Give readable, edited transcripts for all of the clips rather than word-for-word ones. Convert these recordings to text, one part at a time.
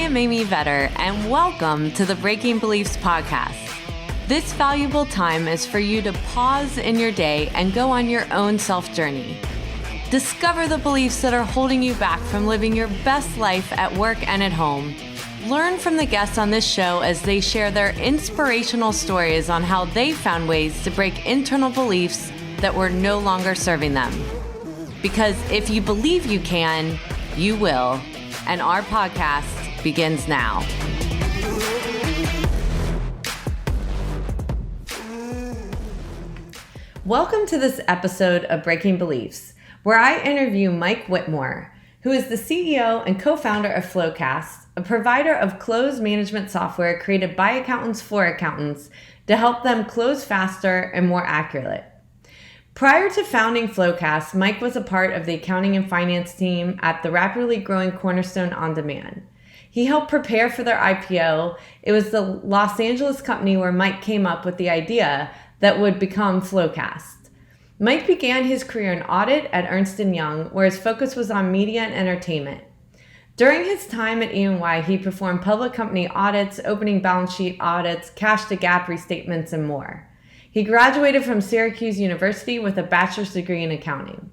am Amy Vetter, and welcome to the Breaking Beliefs podcast. This valuable time is for you to pause in your day and go on your own self-journey. Discover the beliefs that are holding you back from living your best life at work and at home. Learn from the guests on this show as they share their inspirational stories on how they found ways to break internal beliefs that were no longer serving them. Because if you believe you can, you will. And our podcast begins now. Welcome to this episode of Breaking Beliefs, where I interview Mike Whitmire, who is the CEO and co-founder of FloQast, a provider of close management software created by accountants for accountants to help them close faster and more accurate. Prior to founding FloQast, Mike was a part of the accounting and finance team at the rapidly growing Cornerstone On Demand. He helped prepare for their IPO. It was the Los Angeles company where Mike came up with the idea that would become FloQast. Mike began his career in audit at Ernst & Young, where his focus was on media and entertainment. During his time at E&Y, he performed public company audits, opening balance sheet audits, cash to GAAP restatements, and more. He graduated from Syracuse University with a bachelor's degree in accounting.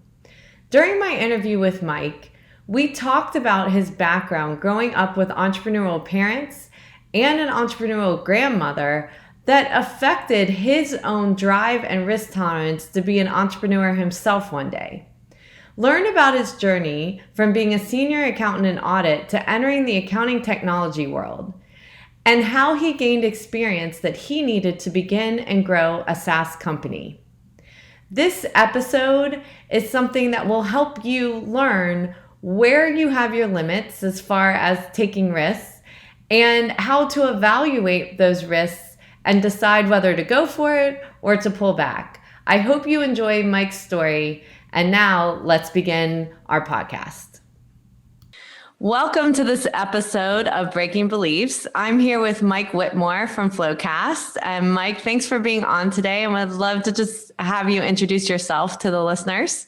During my interview with Mike, we talked about his background growing up with entrepreneurial parents and an entrepreneurial grandmother that affected his own drive and risk tolerance to be an entrepreneur himself one day. Learn about his journey from being a senior accountant in audit to entering the accounting technology world, and how he gained experience that he needed to begin and grow a SaaS company. This episode is something that will help you learn where you have your limits as far as taking risks and how to evaluate those risks and decide whether to go for it or to pull back. I hope you enjoy Mike's story. And now let's begin our podcast. Welcome to this episode of Breaking Beliefs. I'm here with Mike Whitmire from FloQast. And Mike, thanks for being on today. And would love to just have you introduce yourself to the listeners.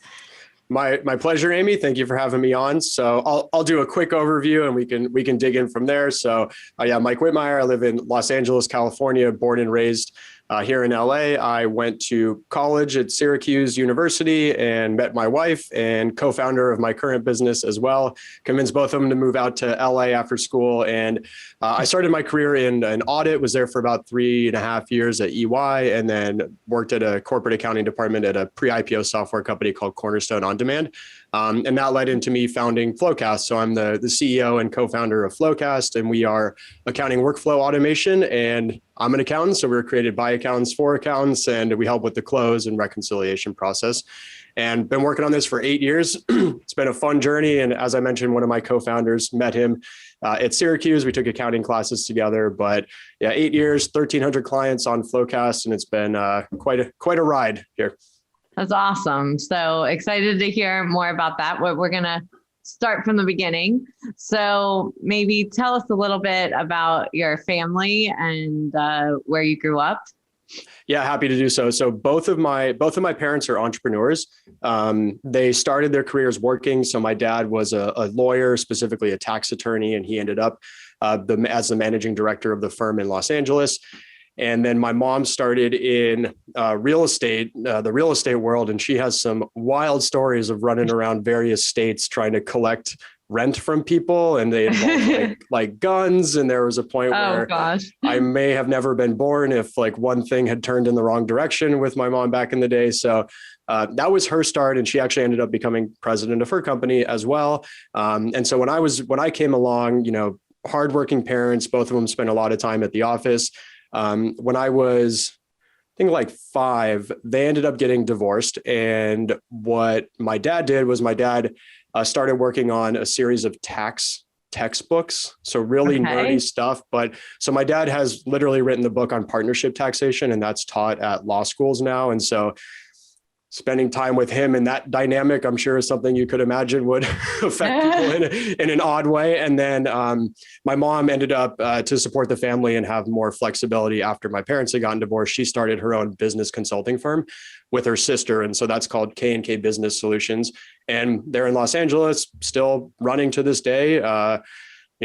My pleasure, Amy. Thank you for having me on. So I'll do a quick overview and we can dig in from there. So Mike Whitmire. I live in Los Angeles, California, born and raised here in LA. I went to college at Syracuse University and met my wife and co-founder of my current business as well. Convinced both of them to move out to LA after school. And I started my career in an audit, was there for about 3.5 years at EY, and then worked at a corporate accounting department at a pre-IPO software company called Cornerstone On Demand. And that led into me founding FloQast. So I'm the CEO and co-founder of FloQast, and we are accounting workflow automation. And I'm an accountant, so we were created by accountants for accountants, and we help with the close and reconciliation process. And been working on this for 8 years. It's been a fun journey. And as I mentioned, one of my co-founders, met him at Syracuse. We took accounting classes together, but 8 years, 1,300 clients on FloQast, and it's been quite a ride here. That's awesome. So excited to hear more about that. We're going to start from the beginning. So maybe tell us a little bit about your family and where you grew up. Yeah, happy to do so. So both of my parents are entrepreneurs. They started their careers working. So my dad was a lawyer, specifically a tax attorney, and he ended up as the managing director of the firm in Los Angeles. And then my mom started in real estate, the real estate world, and she has some wild stories of running around various states trying to collect rent from people, and they involved like guns. And there was a point where I may have never been born if like one thing had turned in the wrong direction with my mom back in the day. So that was her start, and she actually ended up becoming president of her company as well. And so when I came along, hardworking parents, both of them spent a lot of time at the office. When I was, I think like 5, they ended up getting divorced. And what my dad did was started working on a series of tax textbooks. So really nerdy stuff. But so my dad has literally written the book on partnership taxation, and that's taught at law schools now. And so spending time with him and that dynamic, I'm sure, is something you could imagine would affect people in an odd way. And then my mom ended up to support the family and have more flexibility after my parents had gotten divorced. She started her own business consulting firm with her sister. And so that's called K&K Business Solutions. And they're in Los Angeles, still running to this day.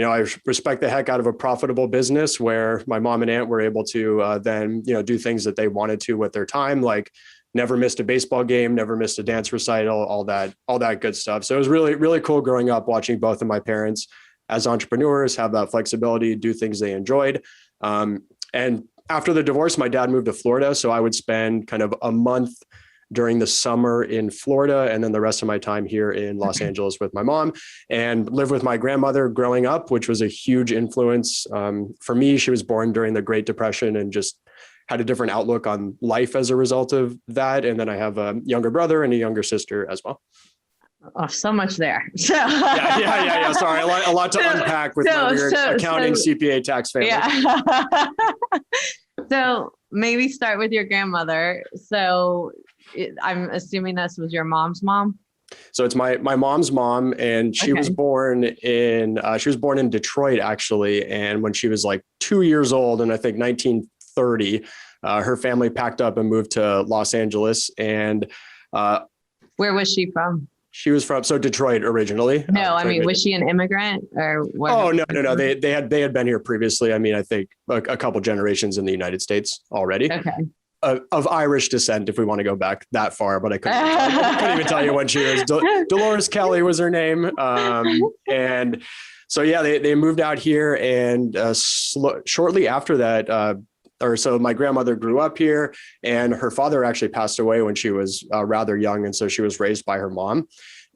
I respect the heck out of a profitable business where my mom and aunt were able to then, do things that they wanted to with their time, like never missed a baseball game, never missed a dance recital, all that good stuff. So it was really, really cool growing up, watching both of my parents as entrepreneurs have that flexibility, do things they enjoyed. And after the divorce, my dad moved to Florida. So I would spend kind of a month during the summer in Florida, and then the rest of my time here in Los Angeles with my mom, and live with my grandmother growing up, which was a huge influence for me. She was born during the Great Depression and just had a different outlook on life as a result of that. And then I have a younger brother and a younger sister as well. Oh, so much there. So yeah. Sorry, a lot to unpack with my weird accounting, CPA, tax family. Yeah. So maybe start with your grandmother. So I'm assuming this was your mom's mom. So it's my mom's mom, and she was born in Detroit actually. And when she was like 2 years old, and I think 1930, her family packed up and moved to Los Angeles. And where was she from? She was from Detroit originally. No, I mean, was she an immigrant or what? Oh, no. They had been here previously. I mean, I think a couple generations in the United States already. Okay. Of Irish descent, if we want to go back that far, but I couldn't even tell you when she was. Dolores Kelly was her name. And so, yeah, they moved out here, and shortly after that, so my grandmother grew up here, and her father actually passed away when she was rather young. And so she was raised by her mom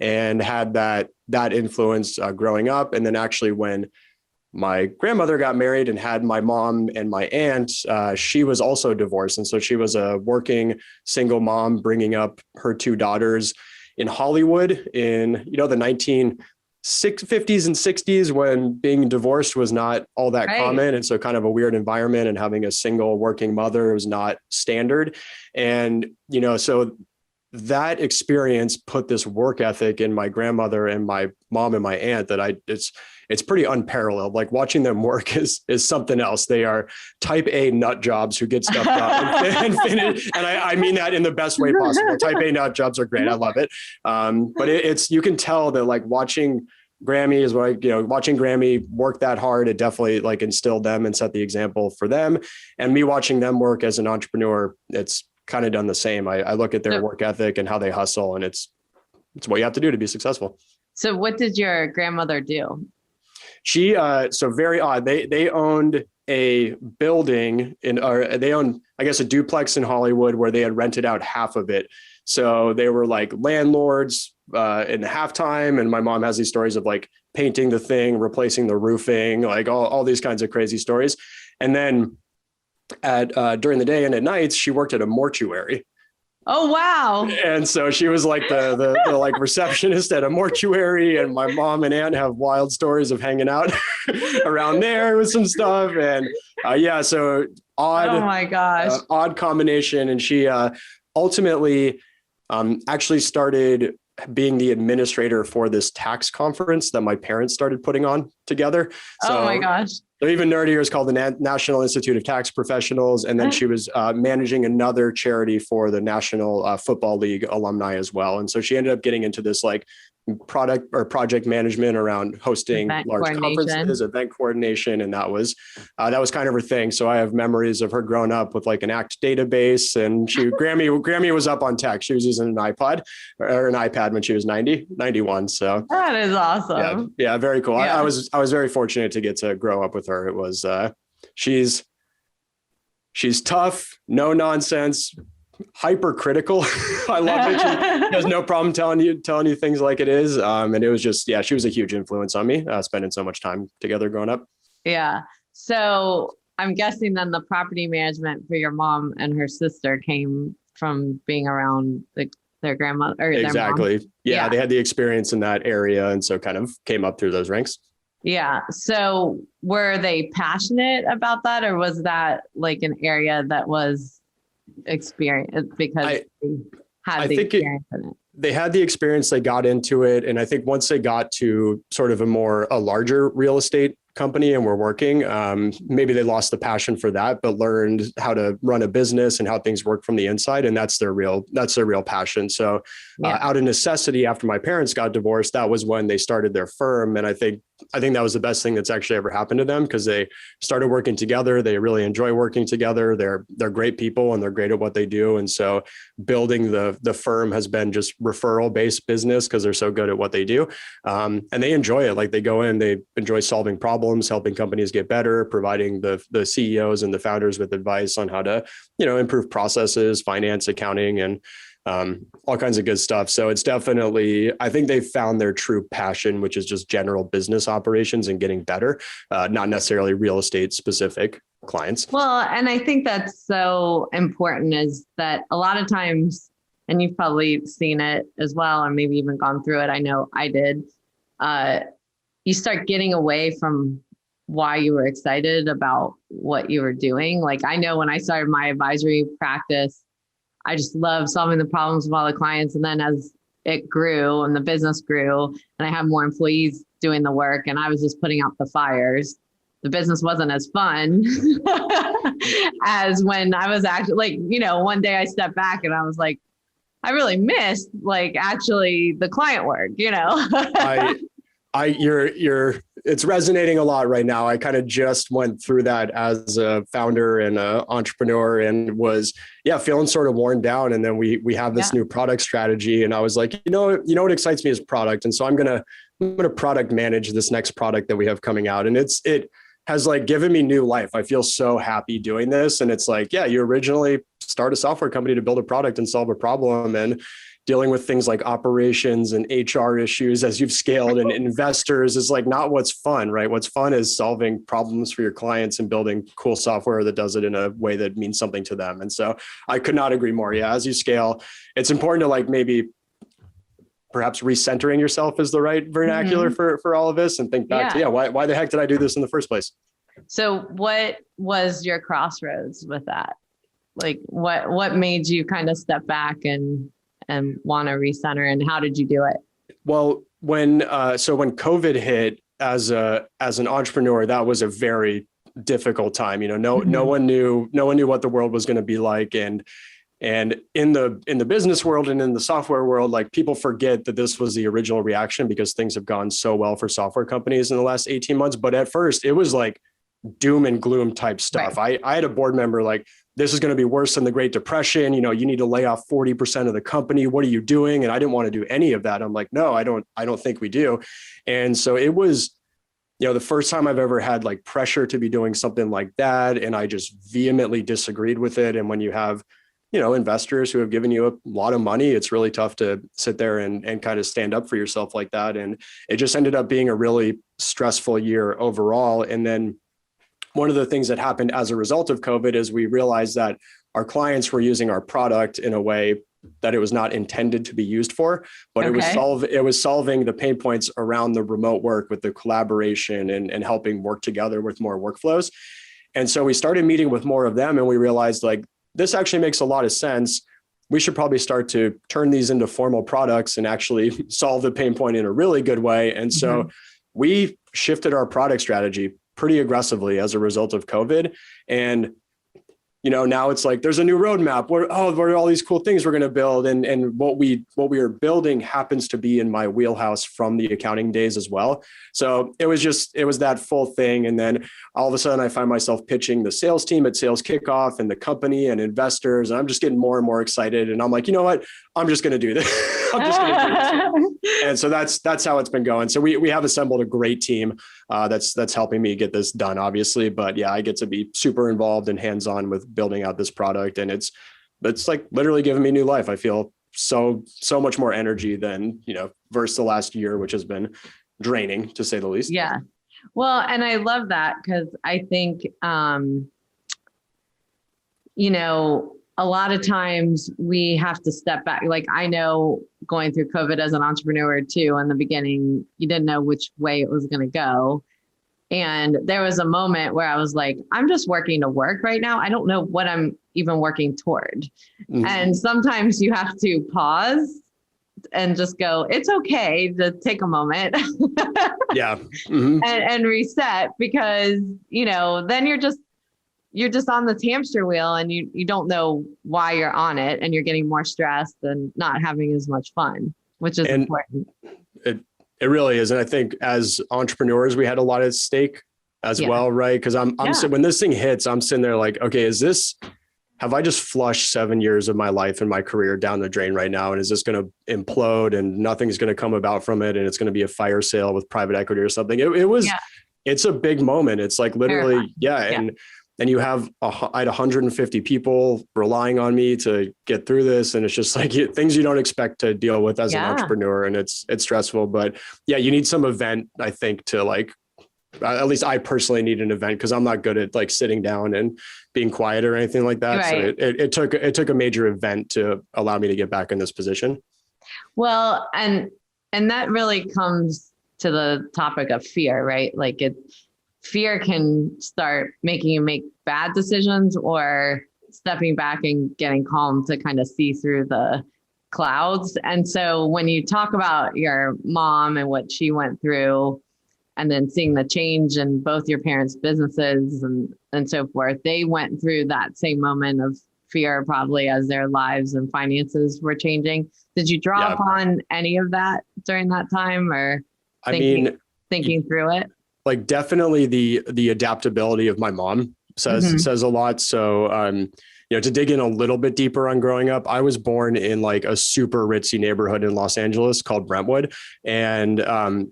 and had that influence growing up. And then actually when my grandmother got married and had my mom and my aunt, she was also divorced. And so she was a working single mom bringing up her two daughters in Hollywood in, the 1950s and 60s, when being divorced was not all that common. And so kind of a weird environment, and having a single working mother was not standard. And, so that experience put this work ethic in my grandmother and my mom and my aunt that it's pretty unparalleled. Like, watching them work is something else. They are type A nut jobs who get stuff done and finish. And I mean that in the best way possible. Type A nut jobs are great. I love it. But you can tell that, like, watching Grammy watching Grammy work that hard, it definitely like instilled them and set the example for them. And me watching them work as an entrepreneur, it's kind of done the same. I look at their work ethic and how they hustle, and it's what you have to do to be successful. So what did your grandmother do? She, very odd. They owned a building they owned, I guess, a duplex in Hollywood where they had rented out half of it. So they were like landlords in the halftime. And my mom has these stories of like painting the thing, replacing the roofing, like all these kinds of crazy stories. And then during the day and at nights, she worked at a mortuary. Oh, wow. And so she was like the like receptionist at a mortuary, and my mom and aunt have wild stories of hanging out around there with some stuff. And so odd. Oh my gosh. Odd combination. And she ultimately actually started being the administrator for this tax conference that my parents started putting on together. So, oh my gosh. So even nerdier, is called the National Institute of Tax Professionals. And then she was managing another charity for the National Football League alumni as well. And so she ended up getting into this like product or project management around hosting large conferences, event coordination. And that was kind of her thing. So I have memories of her growing up with like an ACT database, and Grammy was up on tech. She was using an iPod or an iPad when she was 91. So that is awesome. Yeah, very cool. Yeah. I was very fortunate to get to grow up with her. It was, she's tough, no nonsense, hypercritical. I love it. She has no problem telling you things like it is. And it was just, she was a huge influence on me, spending so much time together growing up. Yeah. So I'm guessing then the property management for your mom and her sister came from being around their grandmother or exactly. Their mom. Yeah. They had the experience in that area. And so kind of came up through those ranks. Yeah. So were they passionate about that, or was that like an area that was experienced because they had the experience in it? They had the experience, they got into it. And I think once they got to sort of a larger real estate company and were working. Maybe they lost the passion for that, but learned how to run a business and how things work from the inside. And that's their real passion. So out of necessity, after my parents got divorced, that was when they started their firm. And I think that was the best thing that's actually ever happened to them, because they started working together. They really enjoy working together. They're great people and they're great at what they do. And so building the firm has been just referral based business because they're so good at what they do. And they enjoy it. Like they go in, they enjoy solving problems, helping companies get better, providing the CEOs and the founders with advice on how to, improve processes, finance, accounting, and all kinds of good stuff. So it's definitely, I think they've found their true passion, which is just general business operations and getting better, not necessarily real estate specific clients. Well, and I think that's so important, is that a lot of times, and you've probably seen it as well, or maybe even gone through it. I know I did. You start getting away from why you were excited about what you were doing. Like I know when I started my advisory practice, I just love solving the problems of all the clients. And then as it grew and the business grew and I had more employees doing the work and I was just putting out the fires, the business wasn't as fun as when I was actually one day I stepped back and I was like, I really missed actually the client work, It's resonating a lot right now. I kind of just went through that as a founder and an entrepreneur and was, feeling sort of worn down. And then we have this new product strategy. And I was like, what excites me is product. And so I'm going to product manage this next product that we have coming out. And it has given me new life. I feel so happy doing this. And it's you originally start a software company to build a product and solve a problem, and dealing with things like operations and HR issues as you've scaled and investors is not what's fun, right? What's fun is solving problems for your clients and building cool software that does it in a way that means something to them. And so I could not agree more. Yeah. As you scale, it's important to maybe perhaps recentering yourself is the right vernacular for all of this, and think back to, why the heck did I do this in the first place? So what was your crossroads with that? What made you kind of step back and want to recenter, and how did you do it? Well, when COVID hit, as an entrepreneur, that was a very difficult time. No one knew what the world was going to be like. And in the business world and in the software world, people forget that this was the original reaction, because things have gone so well for software companies in the last 18 months. But at first it was doom and gloom type stuff. Right. I had a board member this is going to be worse than the Great Depression. You need to lay off 40% of the company. What are you doing? And I didn't want to do any of that. I'm like, no, I don't think we do. And so it was, the first time I've ever had pressure to be doing something like that. And I just vehemently disagreed with it. And when you have, investors who have given you a lot of money, it's really tough to sit there and kind of stand up for yourself like that. And it just ended up being a really stressful year overall. And then one of the things that happened as a result of COVID is we realized that our clients were using our product in a way that it was not intended to be used for, but it was solving the pain points around the remote work with the collaboration and helping work together with more workflows. And so we started meeting with more of them, and we realized this actually makes a lot of sense. We should probably start to turn these into formal products and actually solve the pain point in a really good way. And so we shifted our product strategy pretty aggressively as a result of COVID. And, now it's there's a new roadmap what are all these cool things we're going to build. And what we are building happens to be in my wheelhouse from the accounting days as well. So it was that full thing. And then all of a sudden I find myself pitching the sales team at sales kickoff and the company and investors. And I'm just getting more and more excited. And I'm like, you know what? I'm just going to do this. I'm just going to do this. And so that's how it's been going. So we have assembled a great team that's helping me get this done, obviously. But yeah, I get to be super involved and hands-on with building out this product. And it's literally giving me new life. I feel so much more energy than, versus the last year, which has been draining to say the least. Yeah. Well, and I love that, because I think, a lot of times we have to step back. I know going through COVID as an entrepreneur too, in the beginning, you didn't know which way it was going to go. And there was a moment where I was like, I'm just working to work right now. I don't know what I'm even working toward. And sometimes you have to pause and just go, it's okay to take a moment Yeah. Mm-hmm. and reset, because, then you're just on this hamster wheel, and you don't know why you're on it, and you're getting more stressed and not having as much fun, which is important. It really is. And I think as entrepreneurs, we had a lot at stake as well, right? Because when this thing hits, I'm sitting there like, okay, have I just flushed 7 years of my life and my career down the drain right now? And is this going to implode and nothing's going to come about from it? And it's going to be a fire sale with private equity or something. It's a big moment. It's like literally, And you have, I had 150 people relying on me to get through this. And it's just like things you don't expect to deal with as an entrepreneur. And it's stressful, but you need some event, I think, to like, at least I personally need an event, because I'm not good at like sitting down and being quiet or anything like that. Right. So it took a major event to allow me to get back in this position. Well, and that really comes to the topic of fear, right? Like fear can start making you make bad decisions, or stepping back and getting calm to kind of see through the clouds. And so when you talk about your mom and what she went through, and then seeing the change in both your parents' businesses and so forth, they went through that same moment of fear probably as their lives and finances were changing. Did you draw upon any of that during that time, or thinking through it? Like definitely the adaptability of my mom says a lot. So, to dig in a little bit deeper on growing up, I was born in like a super ritzy neighborhood in Los Angeles called Brentwood. And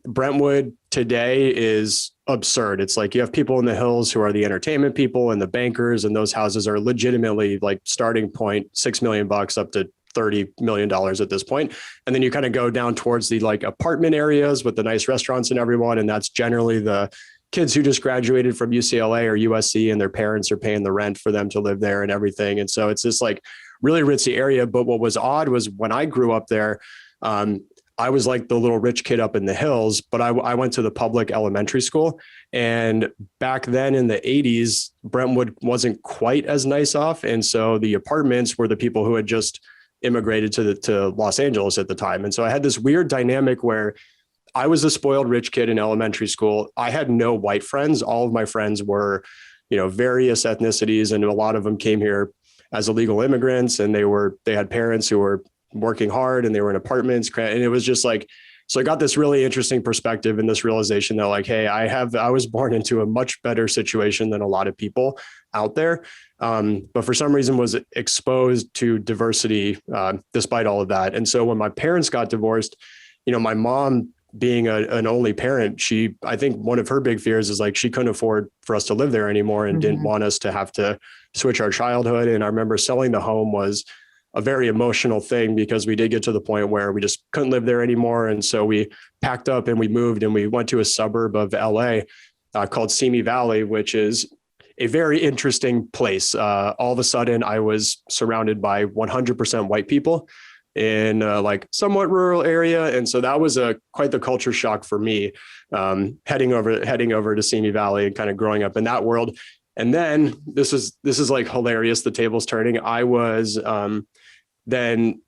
Brentwood today is absurd. It's like you have people in the hills who are the entertainment people and the bankers, and those houses are legitimately like starting point $6 million up to $30 million at this point. And then you kind of go down towards the like apartment areas with the nice restaurants and everyone. And that's generally the kids who just graduated from UCLA or USC, and their parents are paying the rent for them to live there and everything. And so it's this like really ritzy area. But what was odd was when I grew up there, I was like the little rich kid up in the hills, but I went to the public elementary school. And back then in the 80s, Brentwood wasn't quite as nice off. And so the apartments were the people who had just immigrated to Los Angeles at the time. And so I had this weird dynamic where I was a spoiled rich kid in elementary school. I had no white friends. All of my friends were, various ethnicities, and a lot of them came here as illegal immigrants, and they had parents who were working hard, and they were in apartments. And it was just like, so I got this really interesting perspective and this realization that like, hey, I was born into a much better situation than a lot of people out there. But for some reason was exposed to diversity despite all of that. And so when my parents got divorced, my mom, being an only parent, I think one of her big fears is like she couldn't afford for us to live there anymore, and didn't want us to have to switch our childhood. And I remember selling the home was a very emotional thing, because we did get to the point where we just couldn't live there anymore. And so we packed up and we moved, and we went to a suburb of LA called Simi Valley, which is a very interesting place. All of a sudden I was surrounded by 100% white people in like somewhat rural area. And so that was quite the culture shock for me, heading over to Simi Valley and kind of growing up in that world. And then this is like hilarious. The table's turning. I was, then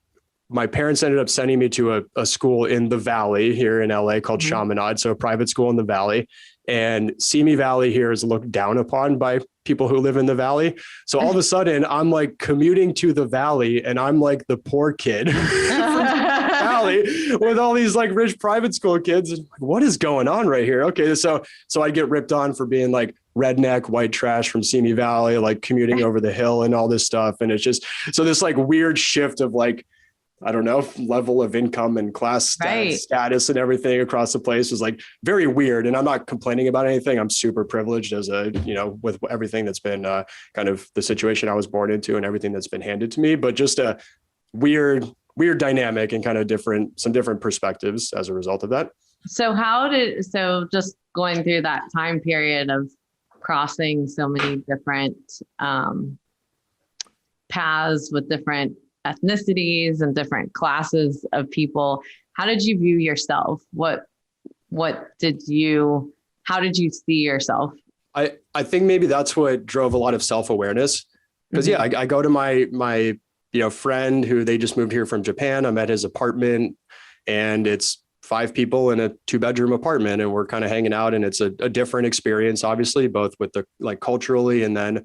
my parents ended up sending me to a school in the Valley here in LA called Chaminade. So a private school in the Valley. And Simi Valley here is looked down upon by people who live in the Valley. So all of a sudden I'm like commuting to the Valley, and I'm like the poor kid from the Valley with all these like rich private school kids. What is going on right here? Okay. So I get ripped on for being like redneck white trash from Simi Valley, like commuting over the hill and all this stuff. And it's just, so this like weird shift of like, I don't know, level of income and class status and everything across the place was like very weird. And I'm not complaining about anything. I'm super privileged as with everything that's been kind of the situation I was born into and everything that's been handed to me, but just a weird dynamic and kind of some different perspectives as a result of that. So just going through that time period of crossing so many different paths with different ethnicities and different classes of people, how did you view yourself? How did you see yourself? I think maybe that's what drove a lot of self-awareness, because I go to my friend who they just moved here from Japan. I'm at his apartment, and it's 5 people in a 2-bedroom apartment, and we're kind of hanging out, and it's a different experience, obviously, both with the like culturally, and then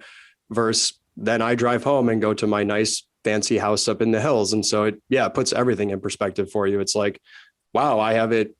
then I drive home and go to my nice fancy house up in the hills. And so it puts everything in perspective for you. It's like, wow, I have it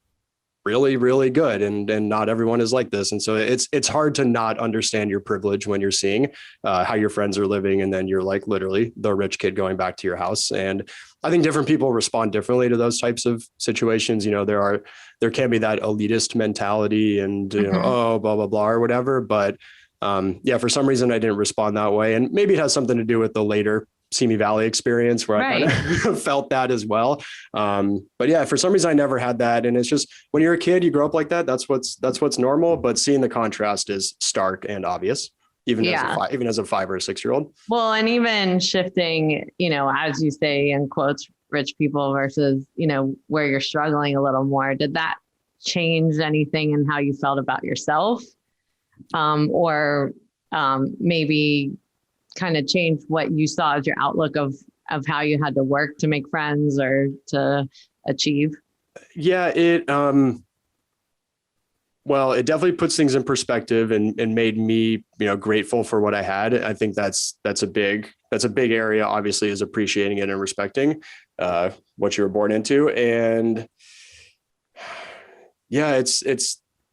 really, really good. And not everyone is like this. And so it's hard to not understand your privilege when you're seeing how your friends are living. And then you're like literally the rich kid going back to your house. And I think different people respond differently to those types of situations. There can be that elitist mentality and, oh, blah, blah, blah, or whatever. But for some reason I didn't respond that way. And maybe it has something to do with the later Simi Valley experience where I kind of felt that as well. But yeah, for some reason I never had that. And it's just, when you're a kid, you grow up like that. That's what's normal, but seeing the contrast is stark and obvious, even as a 5 or a 6-year-old. Well, and even shifting, as you say, in quotes, rich people versus, where you're struggling a little more. Did that change anything in how you felt about yourself? Or maybe kind of change what you saw as your outlook of how you had to work to make friends or to achieve? Yeah, it definitely puts things in perspective and made me, grateful for what I had. I think that's a big area, obviously, is appreciating it and respecting what you were born into. And yeah, it's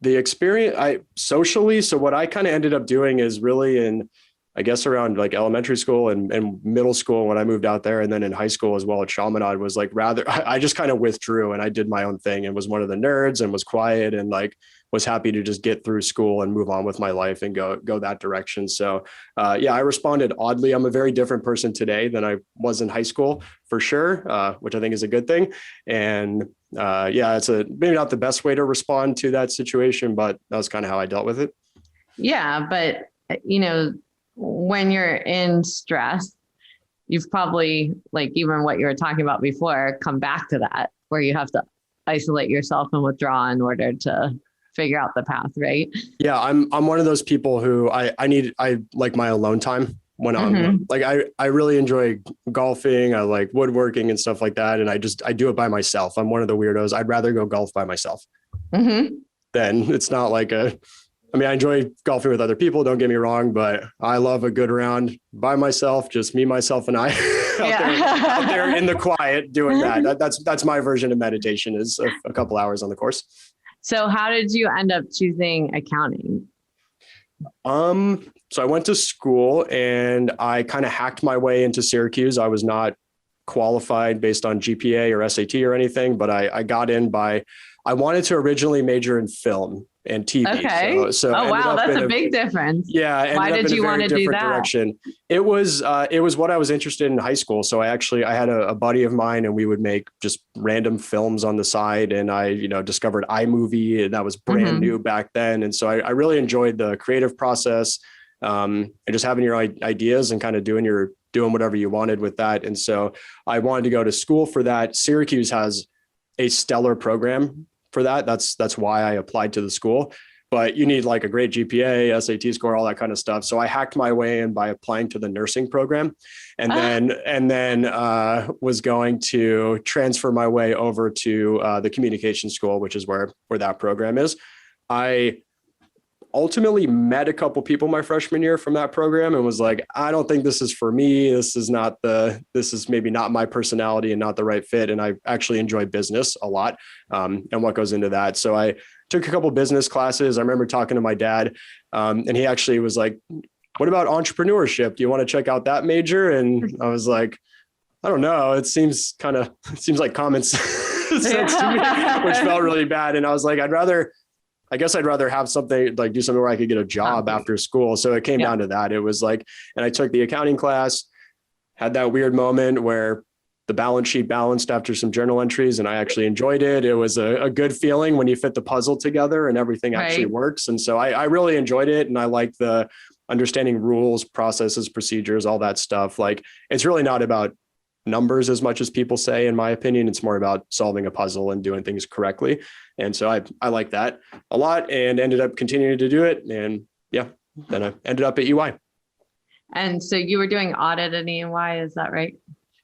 the experience socially. So what I kind of ended up doing is really I guess around like elementary school and middle school when I moved out there, and then in high school as well at Chaminade, was like I just kind of withdrew and I did my own thing and was one of the nerds and was quiet and like was happy to just get through school and move on with my life and go that direction. So I responded oddly. I'm a very different person today than I was in high school for sure, which I think is a good thing. And it's maybe not the best way to respond to that situation, but that was kind of how I dealt with it. Yeah, but when you're in stress, you've probably, like even what you were talking about before, come back to that, where you have to isolate yourself and withdraw in order to figure out the path, right? Yeah, I'm one of those people who I like my alone time when I'm like, I really enjoy golfing. I like woodworking and stuff like that. And I do it by myself. I'm one of the weirdos. I'd rather go golf by myself. Then it's not like I enjoy golfing with other people, don't get me wrong, but I love a good round by myself, just me, myself, and I out there in the quiet doing that. That's my version of meditation, is a couple hours on the course. So how did you end up choosing accounting? So I went to school and I kind of hacked my way into Syracuse. I was not qualified based on GPA or SAT or anything, but I got in I wanted to originally major in film and TV. Okay. So oh, wow. That's a big difference. Yeah. Why did you want to do that? Direction. It was what I was interested in high school. So I had a buddy of mine and we would make just random films on the side. And I, discovered iMovie, and that was brand new back then. And so I really enjoyed the creative process and just having your ideas and kind of doing whatever you wanted with that. And so I wanted to go to school for that. Syracuse has a stellar program for that. That's why I applied to the school, but you need like a great GPA, SAT score, all that kind of stuff. So I hacked my way in by applying to the nursing program, and then was going to transfer my way over to the communication school, which is where that program is. I ultimately met a couple people my freshman year from that program and was like, I don't think this is for me. This is maybe not my personality and not the right fit. And I actually enjoy business a lot and what goes into that. So I took a couple business classes. I remember talking to my dad and he actually was like, what about entrepreneurship? Do you want to check out that major? And I was like, I don't know. It seems like common sense to me, which felt really bad. And I was like, I'd rather have something, like do something where I could get a job after school. So it came down to that. It was like, and I took the accounting class, had that weird moment where the balance sheet balanced after some journal entries, and I actually enjoyed it. It was a good feeling when you fit the puzzle together and everything actually works. And so I really enjoyed it. And I like the understanding rules, processes, procedures, all that stuff. Like, it's really not about numbers as much as people say, in my opinion. It's more about solving a puzzle and doing things correctly. And so I like that a lot and ended up continuing to do it. And then I ended up at EY. And so you were doing audit at EY, is that right?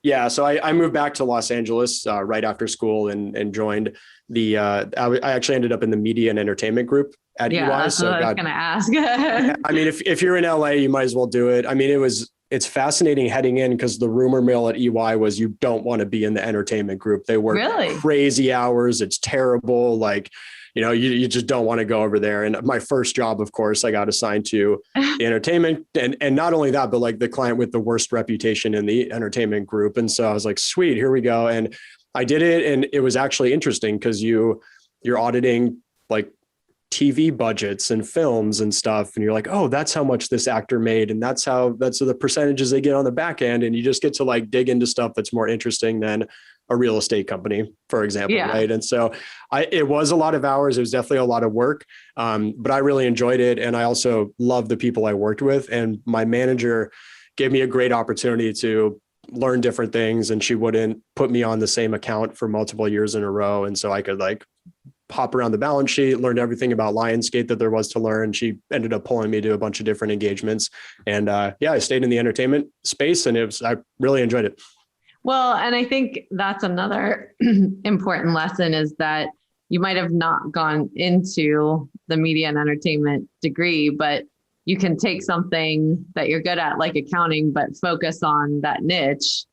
Yeah. So I moved back to Los Angeles right after school and joined I actually ended up in the media and entertainment group at Yeah, EY. that's So what I was going to ask. yeah, I mean, if you're in LA, you might as well do it. I mean, it's fascinating heading in because the rumor mill at EY was you don't want to be in the entertainment group. They work Really? crazy hours. It's terrible. Like, you just don't want to go over there. And my first job, of course, I got assigned to the entertainment and not only that, but like the client with the worst reputation in the entertainment group. And so I was like, sweet, here we go. And I did it. And it was actually interesting because you're auditing like TV budgets and films and stuff. And you're like, oh, that's how much this actor made. And that's the percentages they get on the back end. And you just get to like dig into stuff that's more interesting than a real estate company, for example. Yeah. Right. And so it was a lot of hours. It was definitely a lot of work. But I really enjoyed it. And I also loved the people I worked with. And my manager gave me a great opportunity to learn different things. And she wouldn't put me on the same account for multiple years in a row. And so I could like hop around the balance sheet, learned everything about Lionsgate that there was to learn. She ended up pulling me to a bunch of different engagements. And I stayed in the entertainment space and I really enjoyed it. Well, and I think that's another important lesson is that you might have not gone into the media and entertainment degree, but you can take something that you're good at, like accounting, but focus on that niche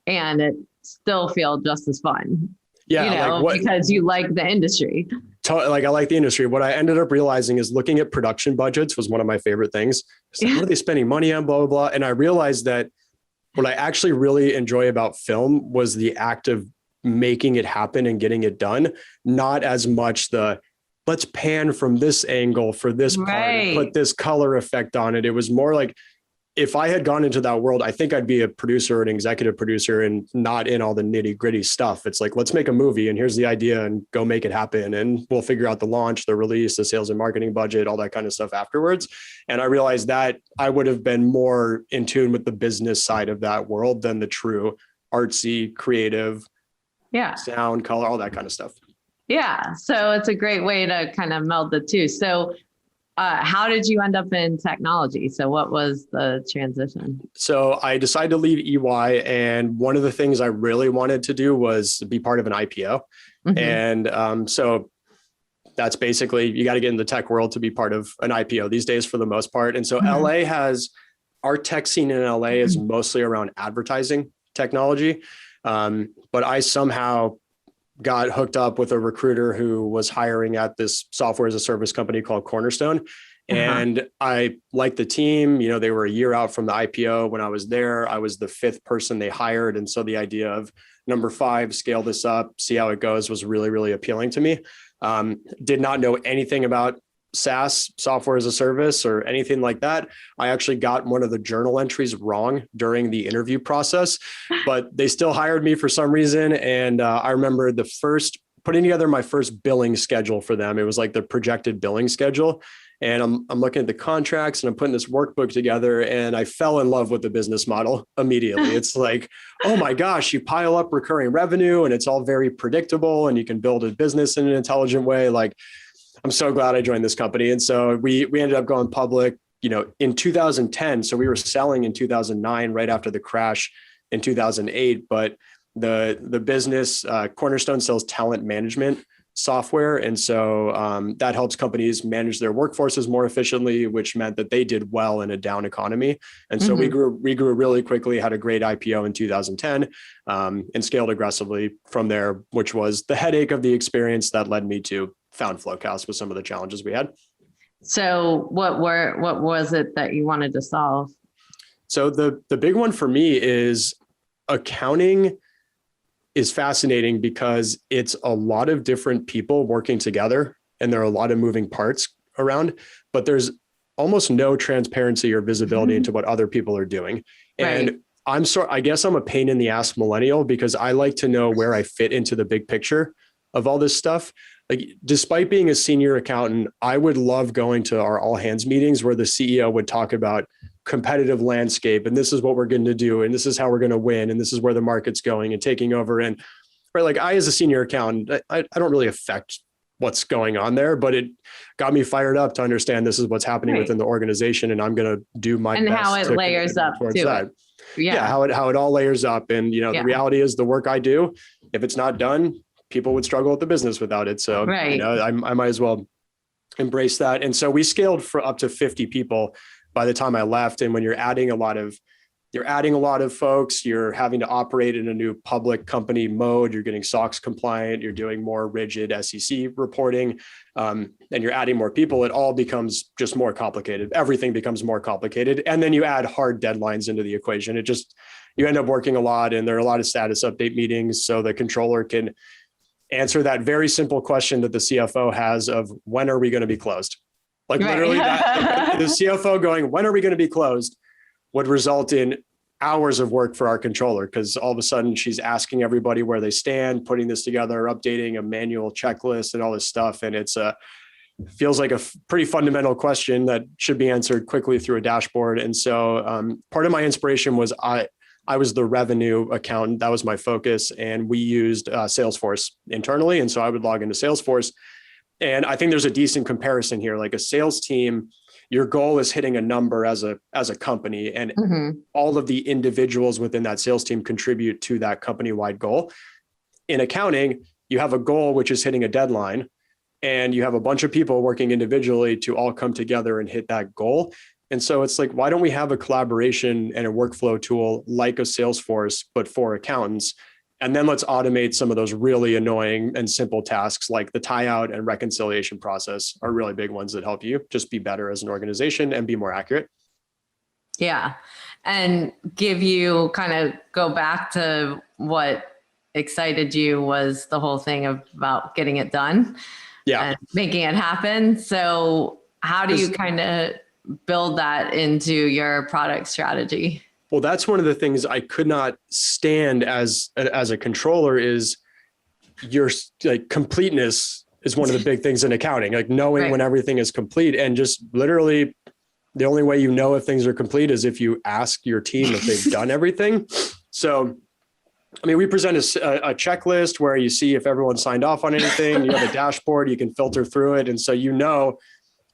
and it still feel just as fun. Yeah, because you like the industry. Like I like the industry. What I ended up realizing is looking at production budgets was one of my favorite things. Like, what are they spending money on, blah, blah, blah. And I realized that what I actually really enjoy about film was the act of making it happen and getting it done, not as much let's pan from this angle for this part and put this color effect on it. It was more like, if I had gone into that world, I think I'd be a producer, an executive producer, and not in all the nitty gritty stuff. It's like, let's make a movie and here's the idea and go make it happen. And we'll figure out the launch, the release, the sales and marketing budget, all that kind of stuff afterwards. And I realized that I would have been more in tune with the business side of that world than the true artsy, creative, sound, color, all that kind of stuff. Yeah. So it's a great way to kind of meld the two. So how did you end up in technology? So what was the transition? So I decided to leave EY. And one of the things I really wanted to do was be part of an IPO. Mm-hmm. And so that's basically, you got to get in the tech world to be part of an IPO these days for the most part. And so mm-hmm. Our tech scene in LA is mostly around advertising technology. But I somehow got hooked up with a recruiter who was hiring at this software as a service company called Cornerstone. And I liked the team. They were a year out from the IPO. When I was there, I was the 5th person they hired. And so the idea of number 5, scale this up, see how it goes, was really, really appealing to me. Did not know anything about SaaS, software as a service, or anything like that. I actually got one of the journal entries wrong during the interview process, but they still hired me for some reason. And I remember putting together my first billing schedule for them. It was like the projected billing schedule. And I'm looking at the contracts and I'm putting this workbook together, and I fell in love with the business model immediately. It's like, oh my gosh, you pile up recurring revenue and it's all very predictable and you can build a business in an intelligent way. Like, I'm so glad I joined this company. And so we ended up going public, in 2010. So we were selling in 2009, right after the crash in 2008. But the business, Cornerstone, sells talent management software. And so that helps companies manage their workforces more efficiently, which meant that they did well in a down economy. And so we grew really quickly, had a great IPO in 2010, and scaled aggressively from there, which was the headache of the experience that led me to found FloQast with some of the challenges we had. So what was it that you wanted to solve? So the big one for me is accounting is fascinating because it's a lot of different people working together and there are a lot of moving parts around, but there's almost no transparency or visibility into what other people are doing. And I guess I'm a pain in the ass millennial because I like to know where I fit into the big picture of all this stuff. Like, despite being a senior accountant, I would love going to our all hands meetings where the CEO would talk about competitive landscape and this is what we're going to do and this is how we're going to win and this is where the market's going and taking over. And like, I, as a senior accountant, I don't really affect what's going on there, but it got me fired up to understand this is what's happening within the organization, and I'm going to do my best. And how it layers up to that. how it all layers up. And, the reality is the work I do, if it's not done, people would struggle with the business without it. So, I might as well embrace that. And so we scaled for up to 50 people by the time I left. And when you're adding a lot of folks, you're having to operate in a new public company mode, you're getting SOX compliant, you're doing more rigid SEC reporting, and you're adding more people, it all becomes just more complicated. Everything becomes more complicated. And then you add hard deadlines into the equation. You end up working a lot, and there are a lot of status update meetings. So the controller can answer that very simple question that the CFO has of, when are we going to be closed? Literally the CFO going, when are we going to be closed, would result in hours of work for our controller, because all of a sudden she's asking everybody where they stand, putting this together, updating a manual checklist and all this stuff. And feels like a pretty fundamental question that should be answered quickly through a dashboard. And so part of my inspiration was I was the revenue accountant. That was my focus. And we used Salesforce internally. And so I would log into Salesforce. And I think there's a decent comparison here. Like a sales team, your goal is hitting a number as a company, and all of the individuals within that sales team contribute to that company-wide goal. In accounting, you have a goal, which is hitting a deadline, and you have a bunch of people working individually to all come together and hit that goal. And so it's like, why don't we have a collaboration and a workflow tool like a Salesforce, but for accountants? And then let's automate some of those really annoying and simple tasks, like the tie out and reconciliation process are really big ones that help you just be better as an organization and be more accurate. Yeah. And give you kind of go back to what excited you was the whole thing about getting it done and making it happen. So how do you kind of build that into your product strategy? Well, that's one of the things I could not stand as a controller is your completeness is one of the big things in accounting, like knowing when everything is complete, and just literally the only way you know if things are complete is if you ask your team if they've done everything. So, I mean, we present a checklist where you see if everyone signed off on anything, you have a dashboard, you can filter through it. And so,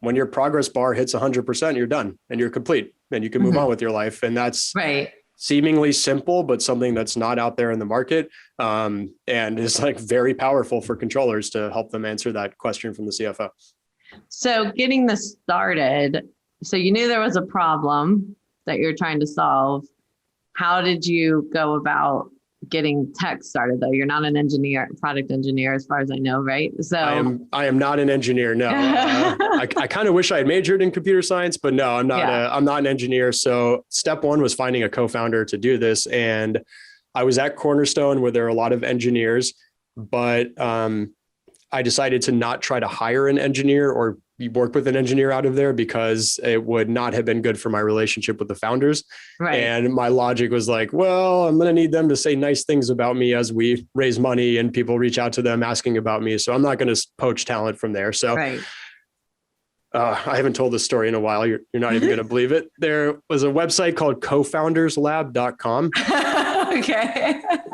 when your progress bar hits 100%, you're done and you're complete and you can move on with your life. And that's seemingly simple, but something that's not out there in the market. And is very powerful for controllers to help them answer that question from the CFO. So getting this started, so you knew there was a problem that you're trying to solve. How did you go about getting tech started though? You're not an engineer, product engineer, as far as I know, right? So I am not an engineer. No, I kind of wish I had majored in computer science, but no, I'm not. I'm not an engineer. So step one was finding a co-founder to do this, and I was at Cornerstone where there are a lot of engineers, but I decided to not try to hire an engineer or work with an engineer out of there because it would not have been good for my relationship with the founders. And my logic was like, well, I'm going to need them to say nice things about me as we raise money and people reach out to them asking about me. So I'm not going to poach talent from there. So I haven't told this story in a while. You're not even going to believe it. There was a website called cofounderslab.com,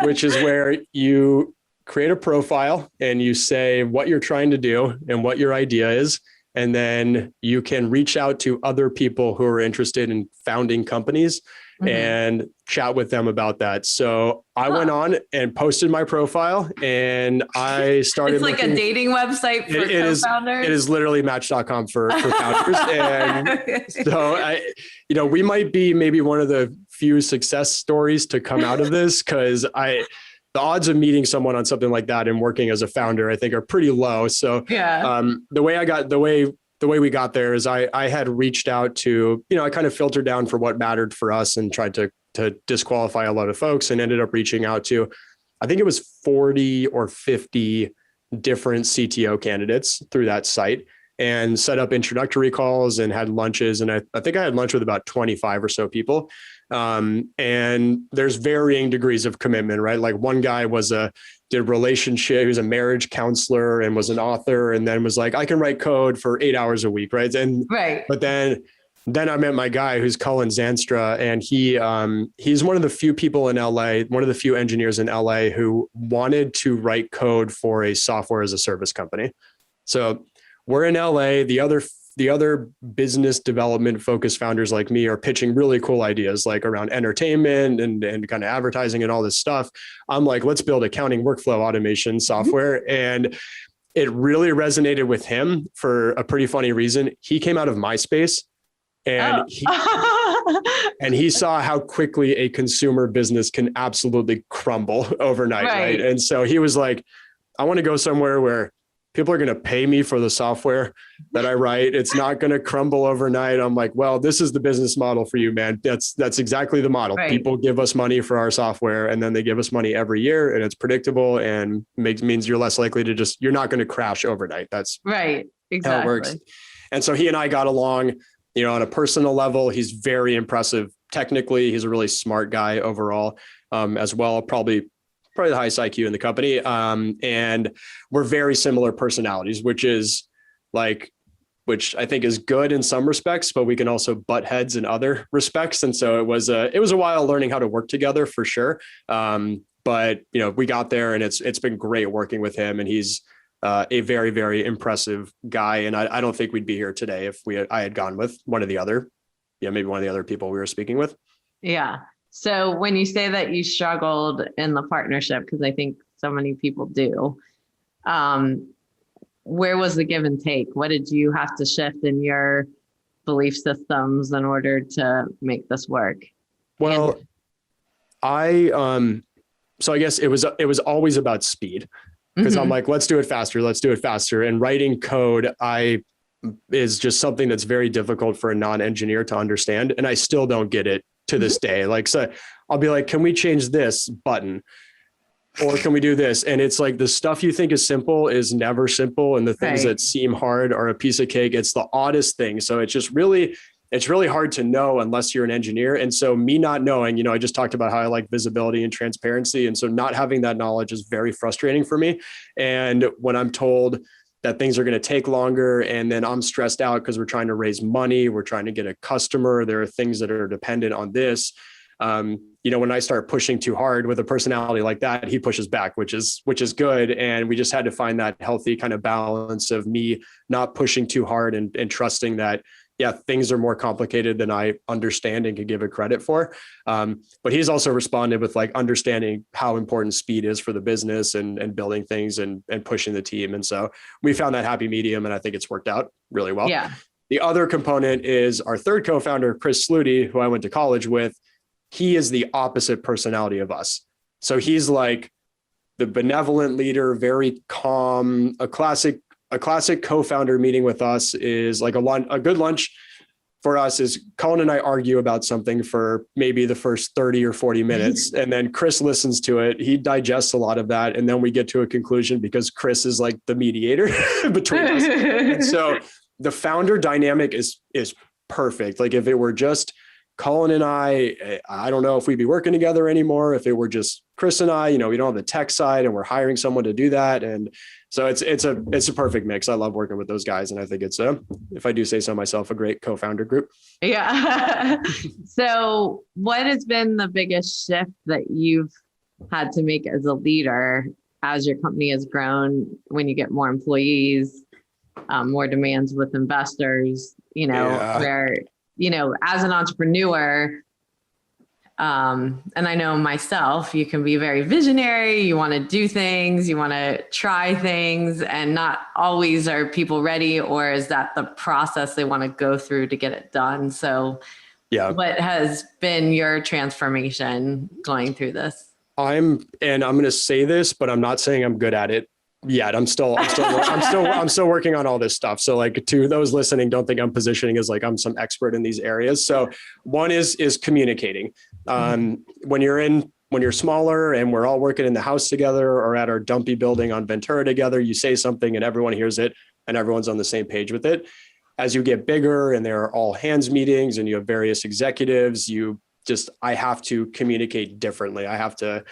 which is where you create a profile and you say what you're trying to do and what your idea is. And then you can reach out to other people who are interested in founding companies and chat with them about that. So I went on and posted my profile and I started. It's like a dating website for co-founders. It is literally match.com for founders. And so we might be maybe one of the few success stories to come out of this, because the odds of meeting someone on something like that and working as a founder, I think, are pretty low. So the way we got there is I had reached out to, I kind of filtered down for what mattered for us and tried to disqualify a lot of folks, and ended up reaching out to, I think it was 40 or 50 different CTO candidates through that site, and set up introductory calls and had lunches. And I think I had lunch with about 25 or so people. And there's varying degrees of commitment, right? Like one guy did relationship, he was a marriage counselor and was an author, and then was like, I can write code for 8 hours a week. Right. But then I met my guy who's Cullen Zanstra, and he's one of the few people in LA, one of the few engineers in LA who wanted to write code for a software as a service company. So we're in LA. The other the other business development focused founders like me are pitching really cool ideas like around entertainment and kind of advertising and all this stuff, I'm like, let's build accounting workflow automation software. And it really resonated with him for a pretty funny reason. He came out of MySpace and he saw how quickly a consumer business can absolutely crumble overnight. Right. And so he was like, I want to go somewhere where people are going to pay me for the software that I write. It's not going to crumble overnight. I'm like, well, this is the business model for you, man. That's exactly the model. Right. People give us money for our software and then they give us money every year and it's predictable and means you're less likely to you're not going to crash overnight. That's right. Exactly how it works. And so he and I got along, on a personal level. He's very impressive technically. He's a really smart guy overall, as well. Probably the highest IQ in the company. And we're very similar personalities, which I think is good in some respects, but we can also butt heads in other respects. And so it was a while learning how to work together for sure. But we got there and it's been great working with him, and he's a very, very impressive guy. And I don't think we'd be here today if I had gone with maybe one of the other people we were speaking with. Yeah. So when you say that you struggled in the partnership, because I think so many people do, where was the give and take? What did you have to shift in your belief systems in order to make this work? Well, so I guess it was always about speed, because I'm like, let's do it faster. And writing code, is just something that's very difficult for a non-engineer to understand. And I still don't get it to this day. Like, so I'll be like, can we change this button? Or can we do this? And it's like the stuff you think is simple is never simple. And the things that seem hard are a piece of cake. It's the oddest thing. So it's really hard to know unless you're an engineer. And so me not knowing, I just talked about how I like visibility and transparency. And so not having that knowledge is very frustrating for me. And when I'm told that things are going to take longer, and then I'm stressed out because we're trying to raise money, we're trying to get a customer, there are things that are dependent on this. When I start pushing too hard with a personality like that, he pushes back, which is good. And we just had to find that healthy kind of balance of me not pushing too hard and trusting that, things are more complicated than I understand and can give it credit for. But he's also responded with like understanding how important speed is for the business and building things and pushing the team. And so we found that happy medium, and I think it's worked out really well. Yeah. The other component is our third co-founder, Chris Sluty, who I went to college with. He is the opposite personality of us. So he's like the benevolent leader, very calm. A classic co-founder meeting with us is like a good lunch for us is Colin and I argue about something for maybe the first 30 or 40 minutes. And then Chris listens to it. He digests a lot of that. And then we get to a conclusion because Chris is like the mediator between us. And so the founder dynamic is perfect. Like if it were just Colin and I don't know if we'd be working together anymore. If it were just Chris and I, we don't have the tech side and we're hiring someone to do that. And so it's a perfect mix. I love working with those guys. And I think it's if I do say so myself, a great co-founder group. Yeah. So what has been the biggest shift that you've had to make as a leader as your company has grown, when you get more employees, more demands with investors, where as an entrepreneur, and I know myself, you can be very visionary. You want to do things, you want to try things, and not always are people ready, or is that the process they want to go through to get it done? So what has been your transformation going through this? I'm going to say this, but I'm not saying I'm good at it yet. I'm still working on all this stuff. So like, to those listening, don't think I'm positioning as like I'm some expert in these areas. So one is communicating. When you're smaller and we're all working in the house together or at our dumpy building on Ventura together, you say something and everyone hears it and everyone's on the same page with it. As you get bigger and there are all hands meetings and you have various executives, I have to communicate differently. I have to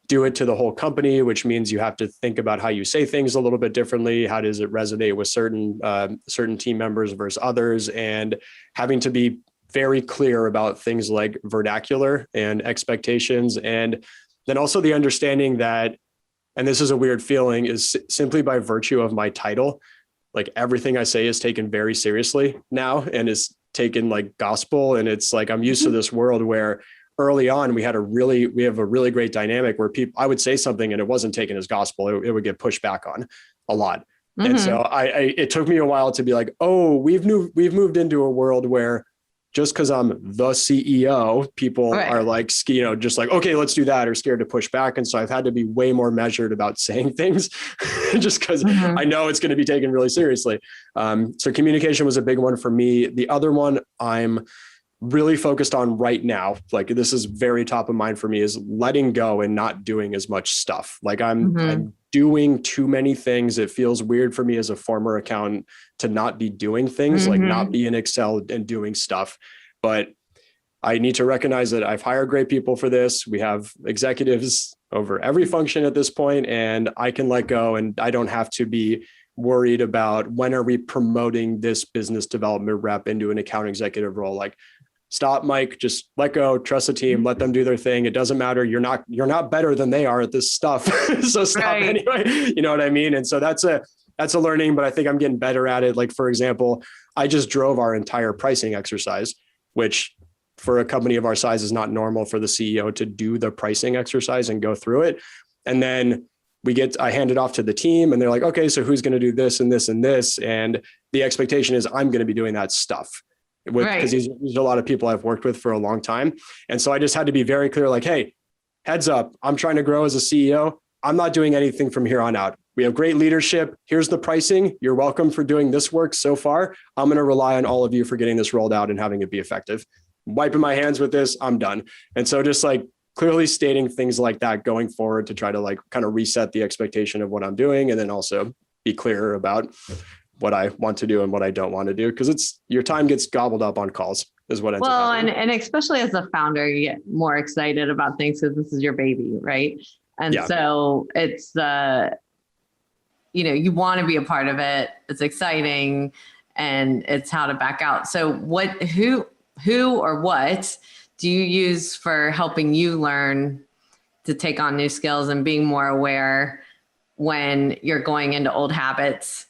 do it to the whole company, which means you have to think about how you say things a little bit differently. How does it resonate with certain team members versus others? And having to be very clear about things like vernacular and expectations. And then also the understanding that, and this is a weird feeling, is simply by virtue of my title, like everything I say is taken very seriously now and is taken like gospel. And it's like, I'm used to this world where early on we have a really great dynamic where I would say something and it wasn't taken as gospel. It would get pushed back on a lot. And so it took me a while to be like, oh, we've moved into a world where just because I'm the CEO, people are like, just like, okay, let's do that, or scared to push back. And so I've had to be way more measured about saying things just because I know it's going to be taken really seriously. So communication was a big one for me. The other one I'm really focused on right now, like this is very top of mind for me, is letting go and not doing as much stuff. Like I'm doing too many things. It feels weird for me as a former accountant to not be doing things, like not be in Excel and doing stuff. But I need to recognize that I've hired great people for this. We have executives over every function at this point, and I can let go, and I don't have to be worried about when are we promoting this business development rep into an account executive role. Like, stop, Mike, just let go, trust the team, let them do their thing. It doesn't matter. You're not better than they are at this stuff. So stop anyway. You know what I mean? And so that's a learning, but I think I'm getting better at it. Like, for example, I just drove our entire pricing exercise, which for a company of our size is not normal for the CEO to do the pricing exercise and go through it. And then I hand it off to the team and they're like, okay, so who's going to do this and this and this? And the expectation is I'm going to be doing that stuff. Because these are a lot of people I've worked with for a long time. And so I just had to be very clear, like, hey, heads up, I'm trying to grow as a CEO. I'm not doing anything from here on out. We have great leadership. Here's the pricing. You're welcome for doing this work so far. I'm going to rely on all of you for getting this rolled out and having it be effective. Wiping my hands with this, I'm done. And so just like clearly stating things like that going forward to try to like kind of reset the expectation of what I'm doing, and then also be clearer about what I want to do and what I don't want to do, because your time gets gobbled up on calls is what ends up happening. And especially as a founder, you get more excited about things because this is your baby, right? And so it's you want to be a part of it. It's exciting, and it's how to back out. So who or what do you use for helping you learn to take on new skills and being more aware when you're going into old habits?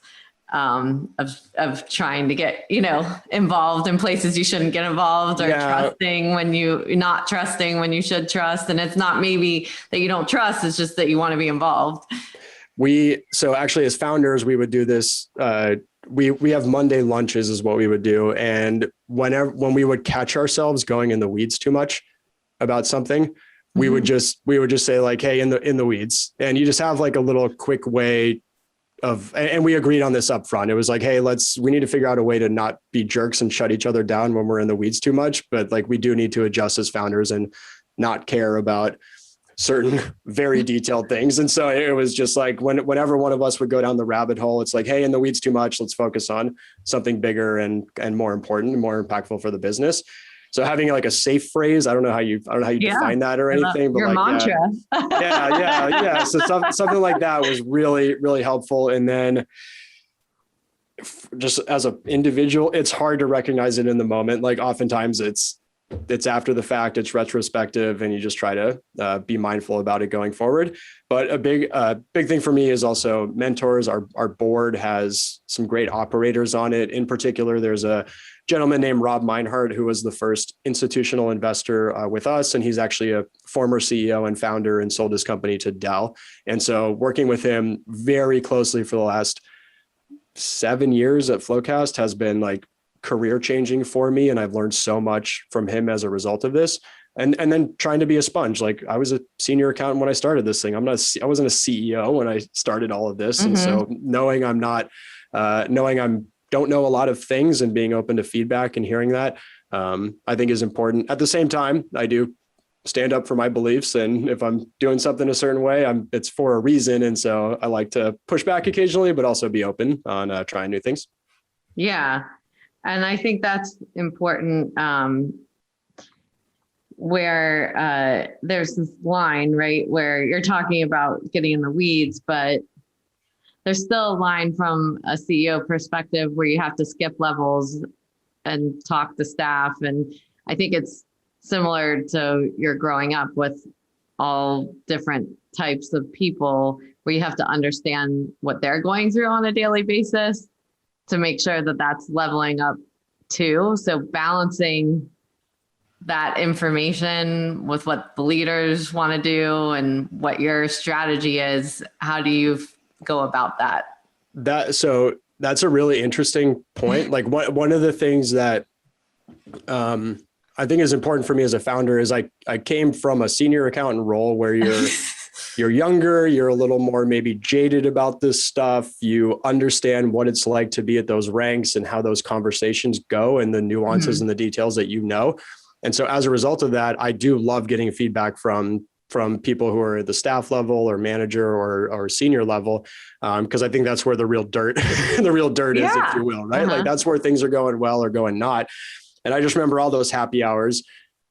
Of trying to get, involved in places you shouldn't get involved, or trusting when not trusting when you should trust. And it's not maybe that you don't trust, it's just that you want to be involved. So actually as founders, we would do this. We have Monday lunches is what we would do. And when we would catch ourselves going in the weeds too much about something, we would just say like, hey, in the weeds. And you just have like a little quick way and we agreed on this up front. It was like, hey, we need to figure out a way to not be jerks and shut each other down when we're in the weeds too much. But like, we do need to adjust as founders and not care about certain very detailed things. And so it was just like, whenever one of us would go down the rabbit hole, it's like, hey, in the weeds too much, let's focus on something bigger and more important and more impactful for the business. So having like a safe phrase, I don't know how you define that or anything, but your like mantra. Yeah. So something like that was really, really helpful. And then just as an individual, it's hard to recognize it in the moment. Like oftentimes it's after the fact, it's retrospective, and you just try to be mindful about it going forward. But a big thing for me is also mentors. Our board has some great operators on it. In particular, there's a gentleman named Rob Meinhardt, who was the first institutional investor with us. And he's actually a former CEO and founder and sold his company to Dell. And so working with him very closely for the last 7 years at FloQast has been like career changing for me. And I've learned so much from him as a result of this. And then trying to be a sponge. Like I was a senior accountant when I started this thing. I wasn't a CEO when I started all of this. And so knowing don't know a lot of things and being open to feedback and hearing that, I think is important. At the same time, I do stand up for my beliefs. And if I'm doing something a certain way, it's for a reason. And so I like to push back occasionally, but also be open on trying new things. Yeah. And I think that's important, where there's this line, right, where you're talking about getting in the weeds, but there's still a line from a CEO perspective where you have to skip levels and talk to staff. And I think it's similar to your growing up with all different types of people, where you have to understand what they're going through on a daily basis to make sure that that's leveling up too. So balancing that information with what the leaders want to do and what your strategy is, how do you go about that? So that's a really interesting point. Like one of the things that I think is important for me as a founder is I came from a senior accountant role where you're younger, you're a little more maybe jaded about this stuff. You understand what it's like to be at those ranks and how those conversations go and the nuances and the details that you know. And so as a result of that, I do love getting feedback from people who are at the staff level or manager or senior level. Because I think that's where the real dirt, the real dirt is, if you will, right? Like that's where things are going well or going not. And I just remember all those happy hours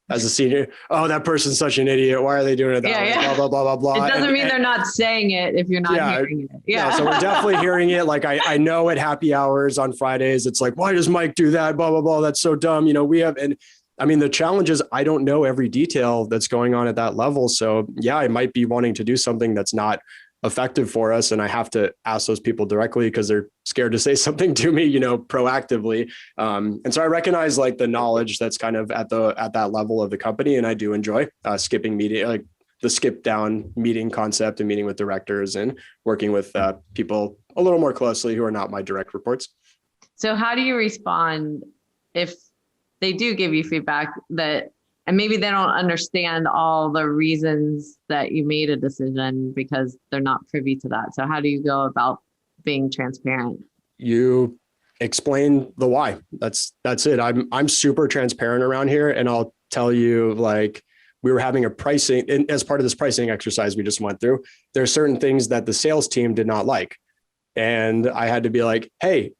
as a senior. Oh, that person's such an idiot. Why are they doing it that way? Blah, blah, blah, blah, blah. It doesn't mean they're not saying it if you're not hearing it. Yeah. So we're definitely hearing it. Like I know at happy hours on Fridays, it's like, why does Mike do that? Blah, blah, blah. That's so dumb. And I mean, the challenge is I don't know every detail that's going on at that level. So yeah, I might be wanting to do something that's not effective for us. And I have to ask those people directly because they're scared to say something to me, proactively. And so I recognize like the knowledge that's kind of at that level of the company. And I do enjoy skipping meeting, like the skip down meeting concept and meeting with directors and working with people a little more closely who are not my direct reports. So how do you respond if they do give you feedback and maybe they don't understand all the reasons that you made a decision because they're not privy to that? So how do you go about being transparent? You explain the why. That's it. I'm super transparent around here. And I'll tell you, like, we were having a pricing, and as part of this pricing exercise we just went through, there are certain things that the sales team did not like. And I had to be like, hey,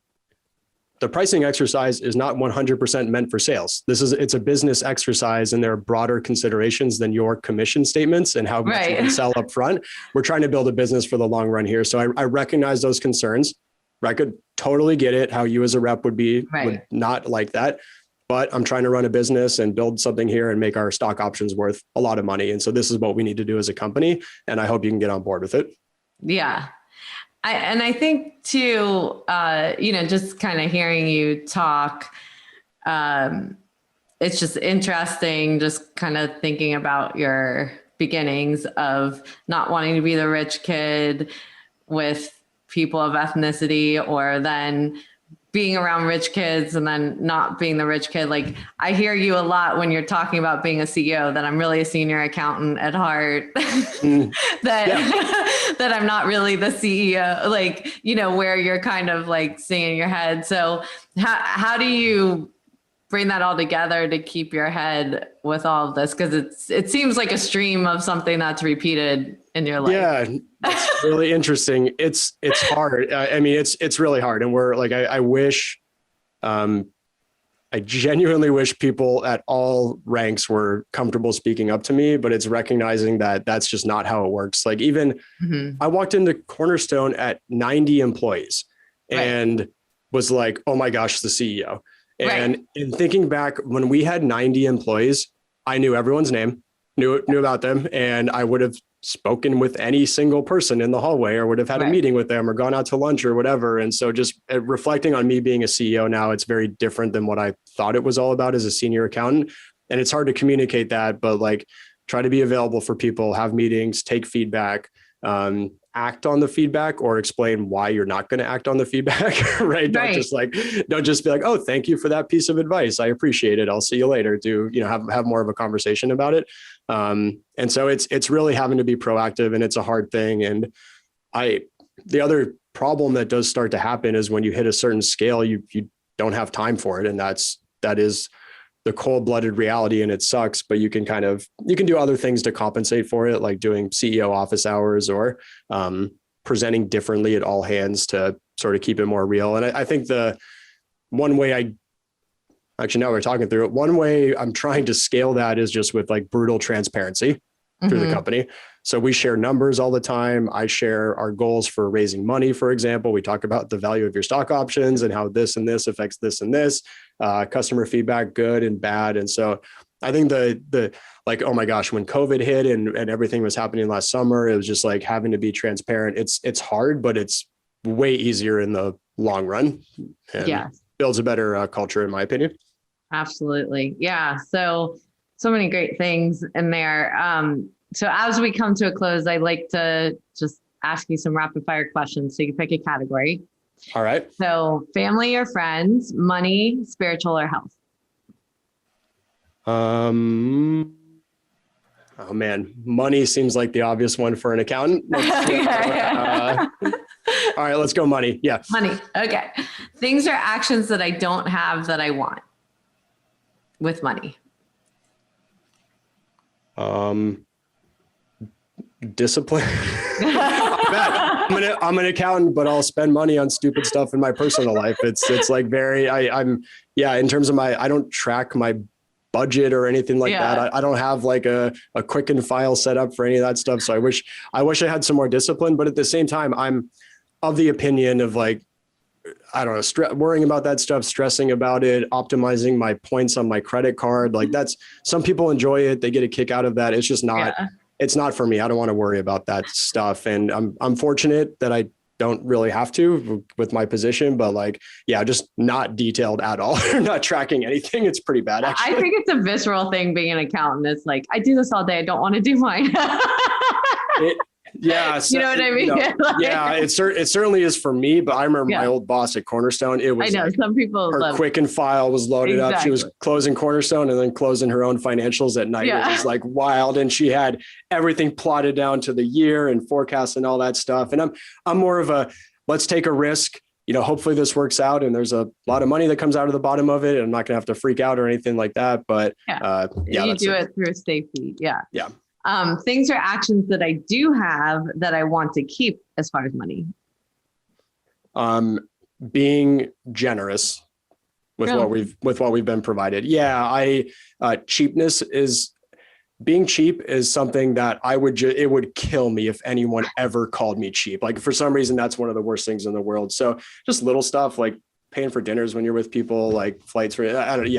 the pricing exercise is not 100% meant for sales. It's a business exercise and there are broader considerations than your commission statements and how much you can sell up front. We're trying to build a business for the long run here. So I recognize those concerns. I could totally get it, how you as a rep would not like that. But I'm trying to run a business and build something here and make our stock options worth a lot of money. And so this is what we need to do as a company. And I hope you can get on board with it. Yeah. I think too, just kind of hearing you talk, it's just interesting, just kind of thinking about your beginnings of not wanting to be the rich kid with people of ethnicity, or then being around rich kids and then not being the rich kid. Like I hear you a lot when you're talking about being a CEO, that I'm really a senior accountant at heart, that I'm not really the CEO, like, where you're kind of like singing in your head. So how do you bring that all together to keep your head with all of this? Because it seems like a stream of something that's repeated in your life. Yeah, it's really interesting. It's hard. I mean, it's really hard. And we're like, I wish, I genuinely wish people at all ranks were comfortable speaking up to me, but it's recognizing that that's just not how it works. Like even I walked into Cornerstone at 90 employees and was like, oh my gosh, the CEO. And in thinking back, when we had 90 employees, I knew everyone's name, knew about them, and I would have spoken with any single person in the hallway or would have had a meeting with them or gone out to lunch or whatever. And so just reflecting on me being a CEO now, it's very different than what I thought it was all about as a senior accountant. And it's hard to communicate that, but like try to be available for people, have meetings, take feedback, act on the feedback, or explain why you're not going to act on the feedback, right? Don't just be like, oh, thank you for that piece of advice. I appreciate it. I'll see you later. Have more of a conversation about it. And so it's really having to be proactive, and it's a hard thing. And the other problem that does start to happen is when you hit a certain scale, you don't have time for it. And that is the cold-blooded reality, and it sucks, but you can do other things to compensate for it, like doing CEO office hours or presenting differently at all hands to sort of keep it more real. And I think the one way now we're talking through it, one way I'm trying to scale that is just with like brutal transparency through the company. So we share numbers all the time. I share our goals for raising money. For example, we talk about the value of your stock options and how this and this affects this and this, customer feedback, good and bad. And so I think the like, oh my gosh, when COVID hit and everything was happening last summer, it was just like having to be transparent. It's hard, but it's way easier in the long run and builds a better culture, in my opinion. Absolutely. Yeah. So many great things in there. So as we come to a close, I like to just ask you some rapid fire questions. So you can pick a category. All right. So family or friends, money, spiritual or health? Oh man, money seems like the obvious one for an accountant. All right, let's go money. Yeah. Money. Okay. Things or actions that I don't have that I want with money. Discipline. I'm an accountant, but I'll spend money on stupid stuff in my personal life. It's like I'm in terms of I don't track my budget or anything like that. I don't have like a Quicken file set up for any of that stuff. So I wish I had some more discipline, but at the same time, I'm of the opinion of like, I don't know, worrying about that stuff, stressing about it, optimizing my points on my credit card. Like some people enjoy it. They get a kick out of that. It's just not, it's not for me. I don't want to worry about that stuff. And I'm fortunate that I don't really have to with my position, but like, just not detailed at all. Not tracking anything. It's pretty bad, actually. I think it's a visceral thing being an accountant. It's like, I do this all day. I don't want to do mine. So, you know what I mean? It certainly is for me, but I remember my old boss at Cornerstone. It was, I know, some people her Quicken file was loaded up. She was closing Cornerstone and then closing her own financials at night. It was like wild. And she had everything plotted down to the year and forecasts and all that stuff. And I'm more of a, let's take a risk. Hopefully this works out and there's a lot of money that comes out of the bottom of it. I'm not going to have to freak out or anything like that, but you do it through safety. Yeah. Yeah. Things or actions that I do have that I want to keep as far as money. Being generous with what we've been provided. Cheapness is being cheap is something that it would kill me if anyone ever called me cheap. Like for some reason, that's one of the worst things in the world. So just little stuff like paying for dinners when you're with people, like flights for,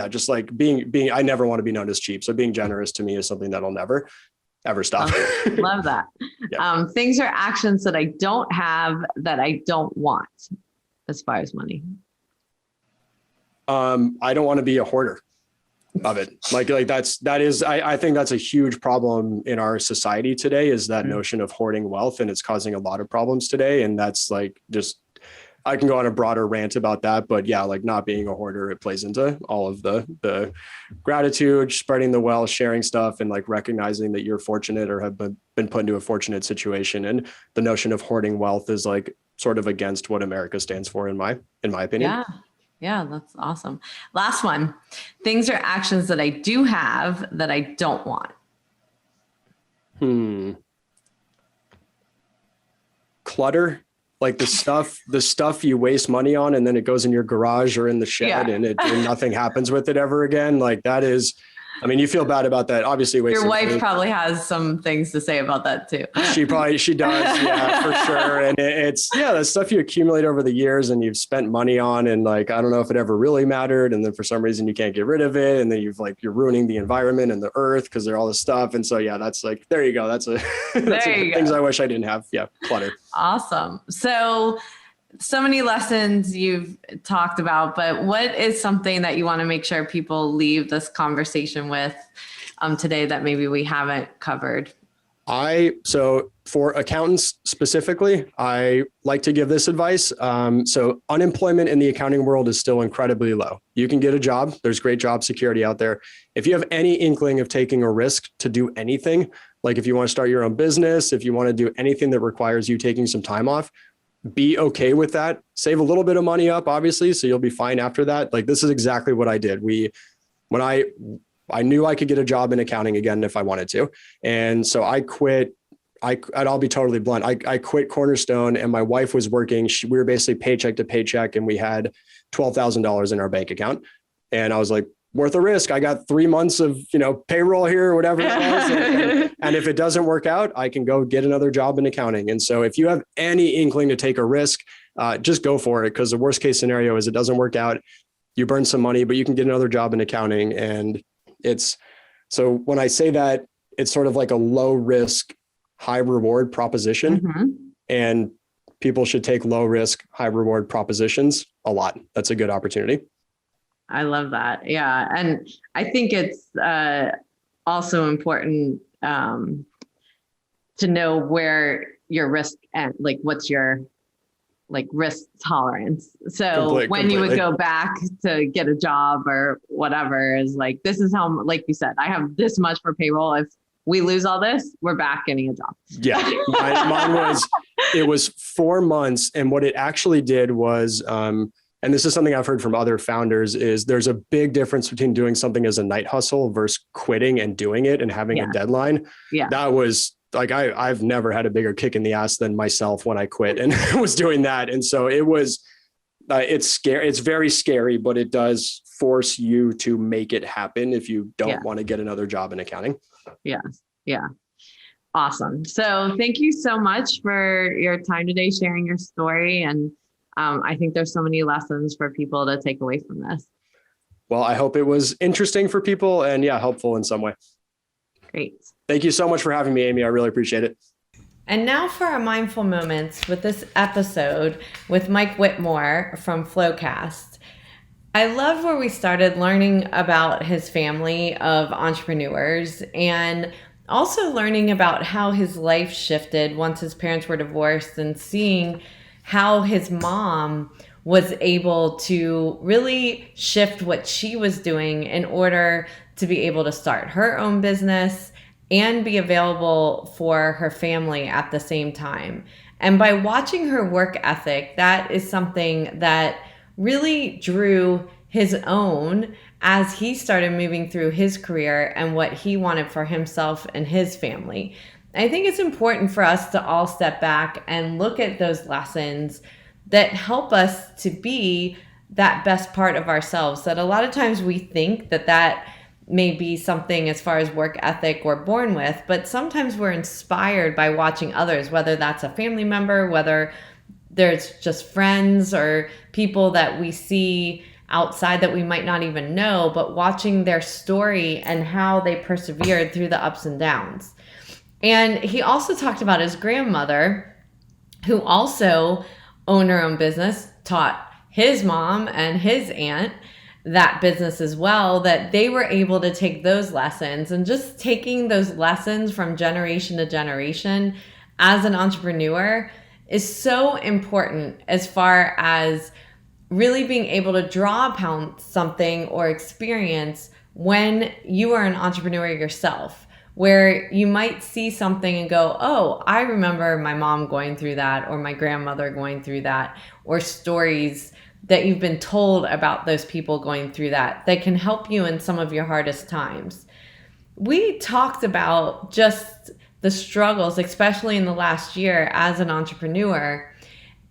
just like being, I never want to be known as cheap. So being generous to me is something that'll never ever stop. Love that. Things or actions that I don't have that I don't want as far as money. I don't want to be a hoarder of it. Like I think that's a huge problem in our society today is that notion of hoarding wealth, and it's causing a lot of problems today. And that's like, I can go on a broader rant about that, but like not being a hoarder, it plays into all of the gratitude, spreading the wealth, sharing stuff, and like recognizing that you're fortunate or have been put into a fortunate situation. And the notion of hoarding wealth is like sort of against what America stands for, in my opinion. Yeah, that's awesome. Last one. Things or actions that I do have that I don't want. Clutter. Like the stuff you waste money on and then it goes in your garage or in the shed and nothing happens with it ever again. Like that is, I mean, you feel bad about that. Obviously, your wife probably has some things to say about that too. She does. Yeah, for sure. And it's the stuff you accumulate over the years and you've spent money on, and like, I don't know if it ever really mattered. And then for some reason you can't get rid of it. And then you're ruining the environment and the earth because they're all this stuff. And so, that's like, there you go. That's things I wish I didn't have. Yeah. Clutter. Awesome. So many lessons you've talked about, but what is something that you want to make sure people leave this conversation with today that maybe we haven't covered? So for accountants specifically, I like to give this advice. So unemployment in the accounting world is still incredibly low. You can get a job. There's great job security out there. If you have any inkling of taking a risk to do anything, like if you want to start your own business, if you want to do anything that requires you taking some time off, be okay with that. Save a little bit of money up, obviously, so you'll be fine after that. Like this is exactly what I did. When I knew I could get a job in accounting again if I wanted to. And so I quit. I'll be totally blunt. I quit Cornerstone and my wife was working. We were basically paycheck to paycheck and we had $12,000 in our bank account. And I was like, worth a risk. I got 3 months of, payroll here or whatever it was. And if it doesn't work out, I can go get another job in accounting. And so if you have any inkling to take a risk, just go for it. Because the worst case scenario is it doesn't work out. You burn some money, but you can get another job in accounting. And so when I say that, it's sort of like a low risk, high reward proposition. And people should take low risk, high reward propositions a lot. That's a good opportunity. I love that. Yeah. And I think it's also important to know where your risk and like what's your like risk tolerance. So when you would go back to get a job or whatever, is like, this is how, like you said, I have this much for payroll. If we lose all this, we're back getting a job. Yeah. Mine it was 4 months. And what it actually did was, and this is something I've heard from other founders, is there's a big difference between doing something as a night hustle versus quitting and doing it and having a deadline. Yeah. That was like, I've never had a bigger kick in the ass than myself when I quit and was doing that. And so it was, it's scary. It's very scary, but it does force you to make it happen if you don't want to get another job in accounting. Yeah. Yeah. Awesome. So thank you so much for your time today, sharing your story. And I think there's so many lessons for people to take away from this. Well, I hope it was interesting for people and helpful in some way. Great. Thank you so much for having me, Amy. I really appreciate it. And now for our mindful moments with this episode with Mike Whitmire from FloQast. I love where we started learning about his family of entrepreneurs and also learning about how his life shifted once his parents were divorced and seeing how his mom was able to really shift what she was doing in order to be able to start her own business and be available for her family at the same time. And by watching her work ethic, that is something that really drew his own as he started moving through his career and what he wanted for himself and his family. I think it's important for us to all step back and look at those lessons that help us to be that best part of ourselves. That a lot of times we think that may be something as far as work ethic we're born with, but sometimes we're inspired by watching others, whether that's a family member, whether there's just friends or people that we see outside that we might not even know, but watching their story and how they persevered through the ups and downs. And he also talked about his grandmother, who also owned her own business, taught his mom and his aunt that business as well, that they were able to take those lessons and just taking those lessons from generation to generation as an entrepreneur is so important as far as really being able to draw upon something or experience when you are an entrepreneur yourself, where you might see something and go, oh, I remember my mom going through that or my grandmother going through that, or stories that you've been told about those people going through that can help you in some of your hardest times. We talked about just the struggles, especially in the last year as an entrepreneur,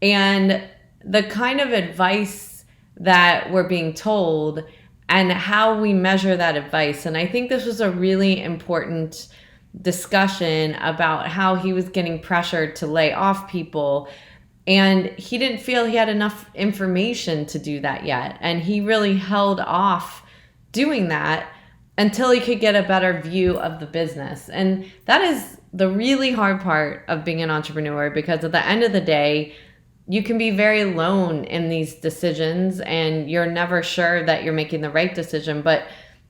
and the kind of advice that we're being told and how we measure that advice. And I think this was a really important discussion about how he was getting pressured to lay off people, and he didn't feel he had enough information to do that yet. And he really held off doing that until he could get a better view of the business. And that is the really hard part of being an entrepreneur, because at the end of the day, you can be very alone in these decisions and you're never sure that you're making the right decision. But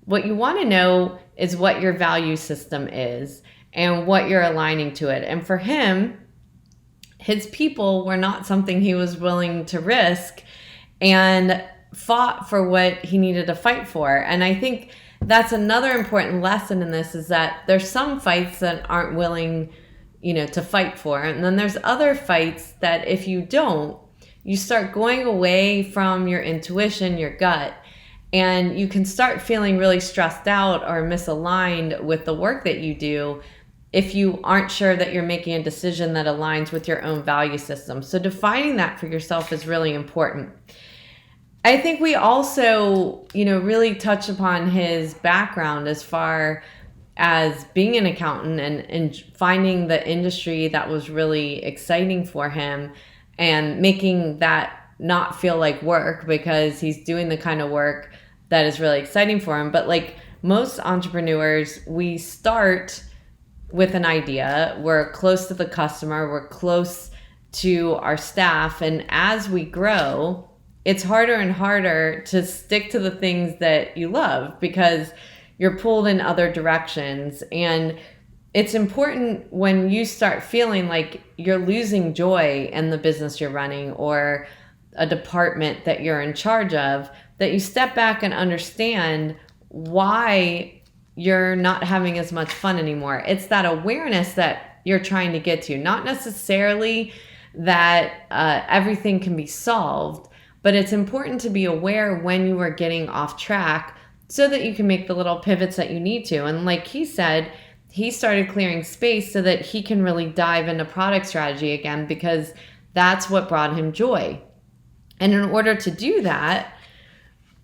what you want to know is what your value system is and what you're aligning to it. And for him, his people were not something he was willing to risk, and fought for what he needed to fight for. And I think that's another important lesson in this, is that there's some fights that aren't willing, to fight for. And then there's other fights that if you don't, you start going away from your intuition, your gut, and you can start feeling really stressed out or misaligned with the work that you do if you aren't sure that you're making a decision that aligns with your own value system. So defining that for yourself is really important. I think we also, really touch upon his background as far as being an accountant and finding the industry that was really exciting for him and making that not feel like work, because he's doing the kind of work that is really exciting for him. But like most entrepreneurs, we start with an idea. We're close to the customer. We're close to our staff. And as we grow, it's harder and harder to stick to the things that you love because you're pulled in other directions. And it's important when you start feeling like you're losing joy in the business you're running or a department that you're in charge of, that you step back and understand why you're not having as much fun anymore. It's that awareness that you're trying to get to, not necessarily that everything can be solved, but it's important to be aware when you are getting off track so that you can make the little pivots that you need to. And like he said, he started clearing space so that he can really dive into product strategy again, because that's what brought him joy. And in order to do that,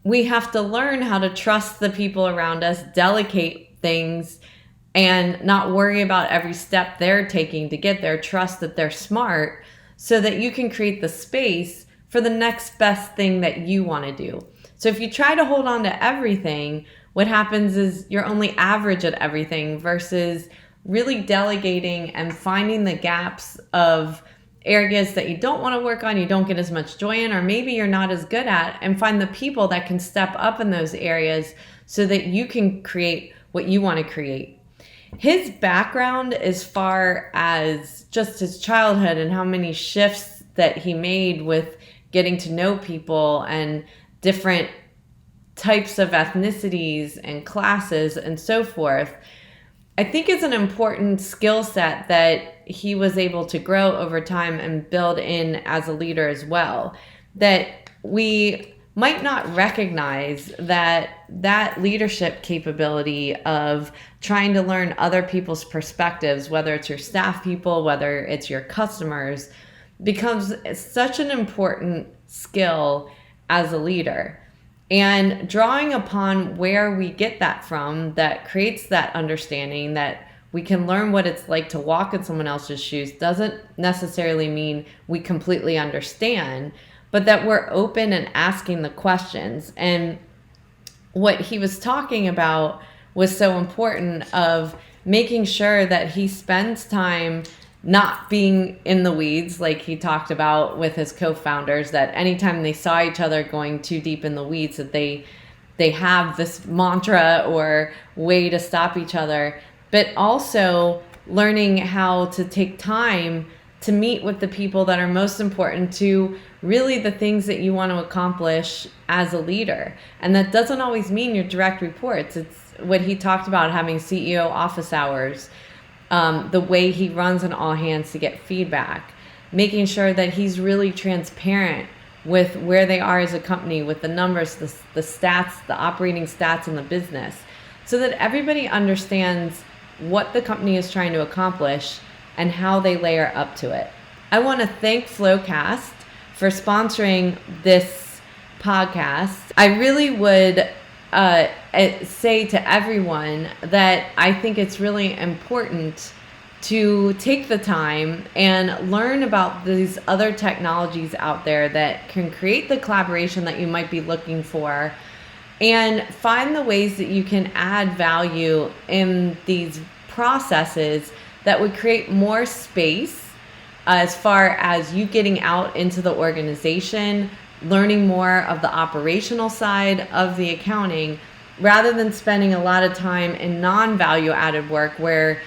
we have to learn how to trust the people around us, delegate things, and not worry about every step they're taking to get there. Trust that they're smart so that you can create the space for the next best thing that you want to do. So if you try to hold on to everything, what happens is you're only average at everything versus really delegating and finding the gaps of areas that you don't want to work on, you don't get as much joy in, or maybe you're not as good at, and find the people that can step up in those areas so that you can create what you want to create. His background, as far as just his childhood and how many shifts that he made with getting to know people and different types of ethnicities and classes and so forth, I think it's an important skill set that he was able to grow over time and build in as a leader as well. That we might not recognize that leadership capability of trying to learn other people's perspectives, whether it's your staff people, whether it's your customers, becomes such an important skill as a leader. And drawing upon where we get that from, that creates that understanding that we can learn what it's like to walk in someone else's shoes, doesn't necessarily mean we completely understand, but that we're open and asking the questions. And what he was talking about was so important, of making sure that he spends time not being in the weeds, like he talked about with his co-founders, that anytime they saw each other going too deep in the weeds, that they have this mantra or way to stop each other, but also learning how to take time to meet with the people that are most important to really the things that you want to accomplish as a leader. And that doesn't always mean your direct reports. It's what he talked about, having CEO office hours, the way he runs on all hands to get feedback, making sure that he's really transparent with where they are as a company, with the numbers, the stats, the operating stats in the business, so that everybody understands what the company is trying to accomplish and how they layer up to it. I want to thank FloQast for sponsoring this podcast. I really would say to everyone that I think it's really important to take the time and learn about these other technologies out there that can create the collaboration that you might be looking for, and find the ways that you can add value in these processes that would create more space as far as you getting out into the organization, learning more of the operational side of the accounting, rather than spending a lot of time in non-value added work where,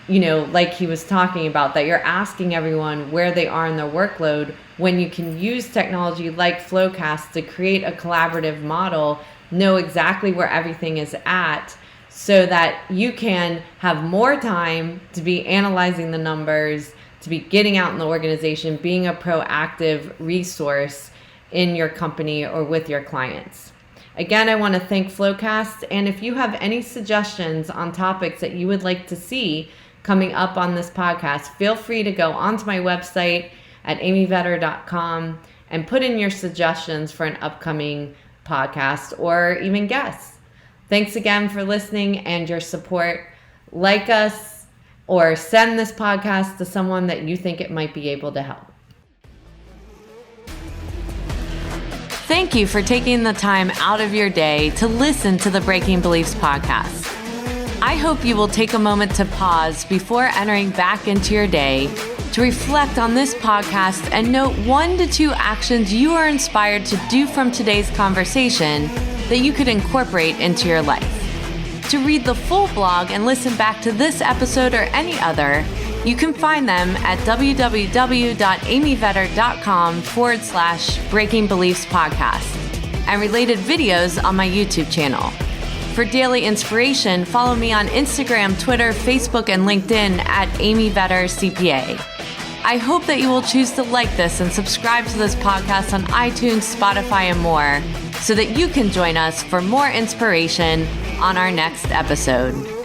you know, like he was talking about, that you're asking everyone where they are in their workload, when you can use technology like FloQast to create a collaborative model, know exactly where everything is at, so that you can have more time to be analyzing the numbers, to be getting out in the organization, being a proactive resource in your company or with your clients. Again, I want to thank FloQast, and if you have any suggestions on topics that you would like to see coming up on this podcast, feel free to go onto my website at amyvetter.com and put in your suggestions for an upcoming podcast or even guests. Thanks again for listening and your support. Like us or send this podcast to someone that you think it might be able to help. Thank you for taking the time out of your day to listen to the Breaking Beliefs podcast. I hope you will take a moment to pause before entering back into your day to reflect on this podcast and note 1 to 2 actions you are inspired to do from today's conversation that you could incorporate into your life. To read the full blog and listen back to this episode or any other, you can find them at www.amyvetter.com/Breaking Beliefs podcast and related videos on my YouTube channel. For daily inspiration, follow me on Instagram, Twitter, Facebook, and LinkedIn at Amy Vetter CPA. I hope that you will choose to like this and subscribe to this podcast on iTunes, Spotify, and more so that you can join us for more inspiration on our next episode.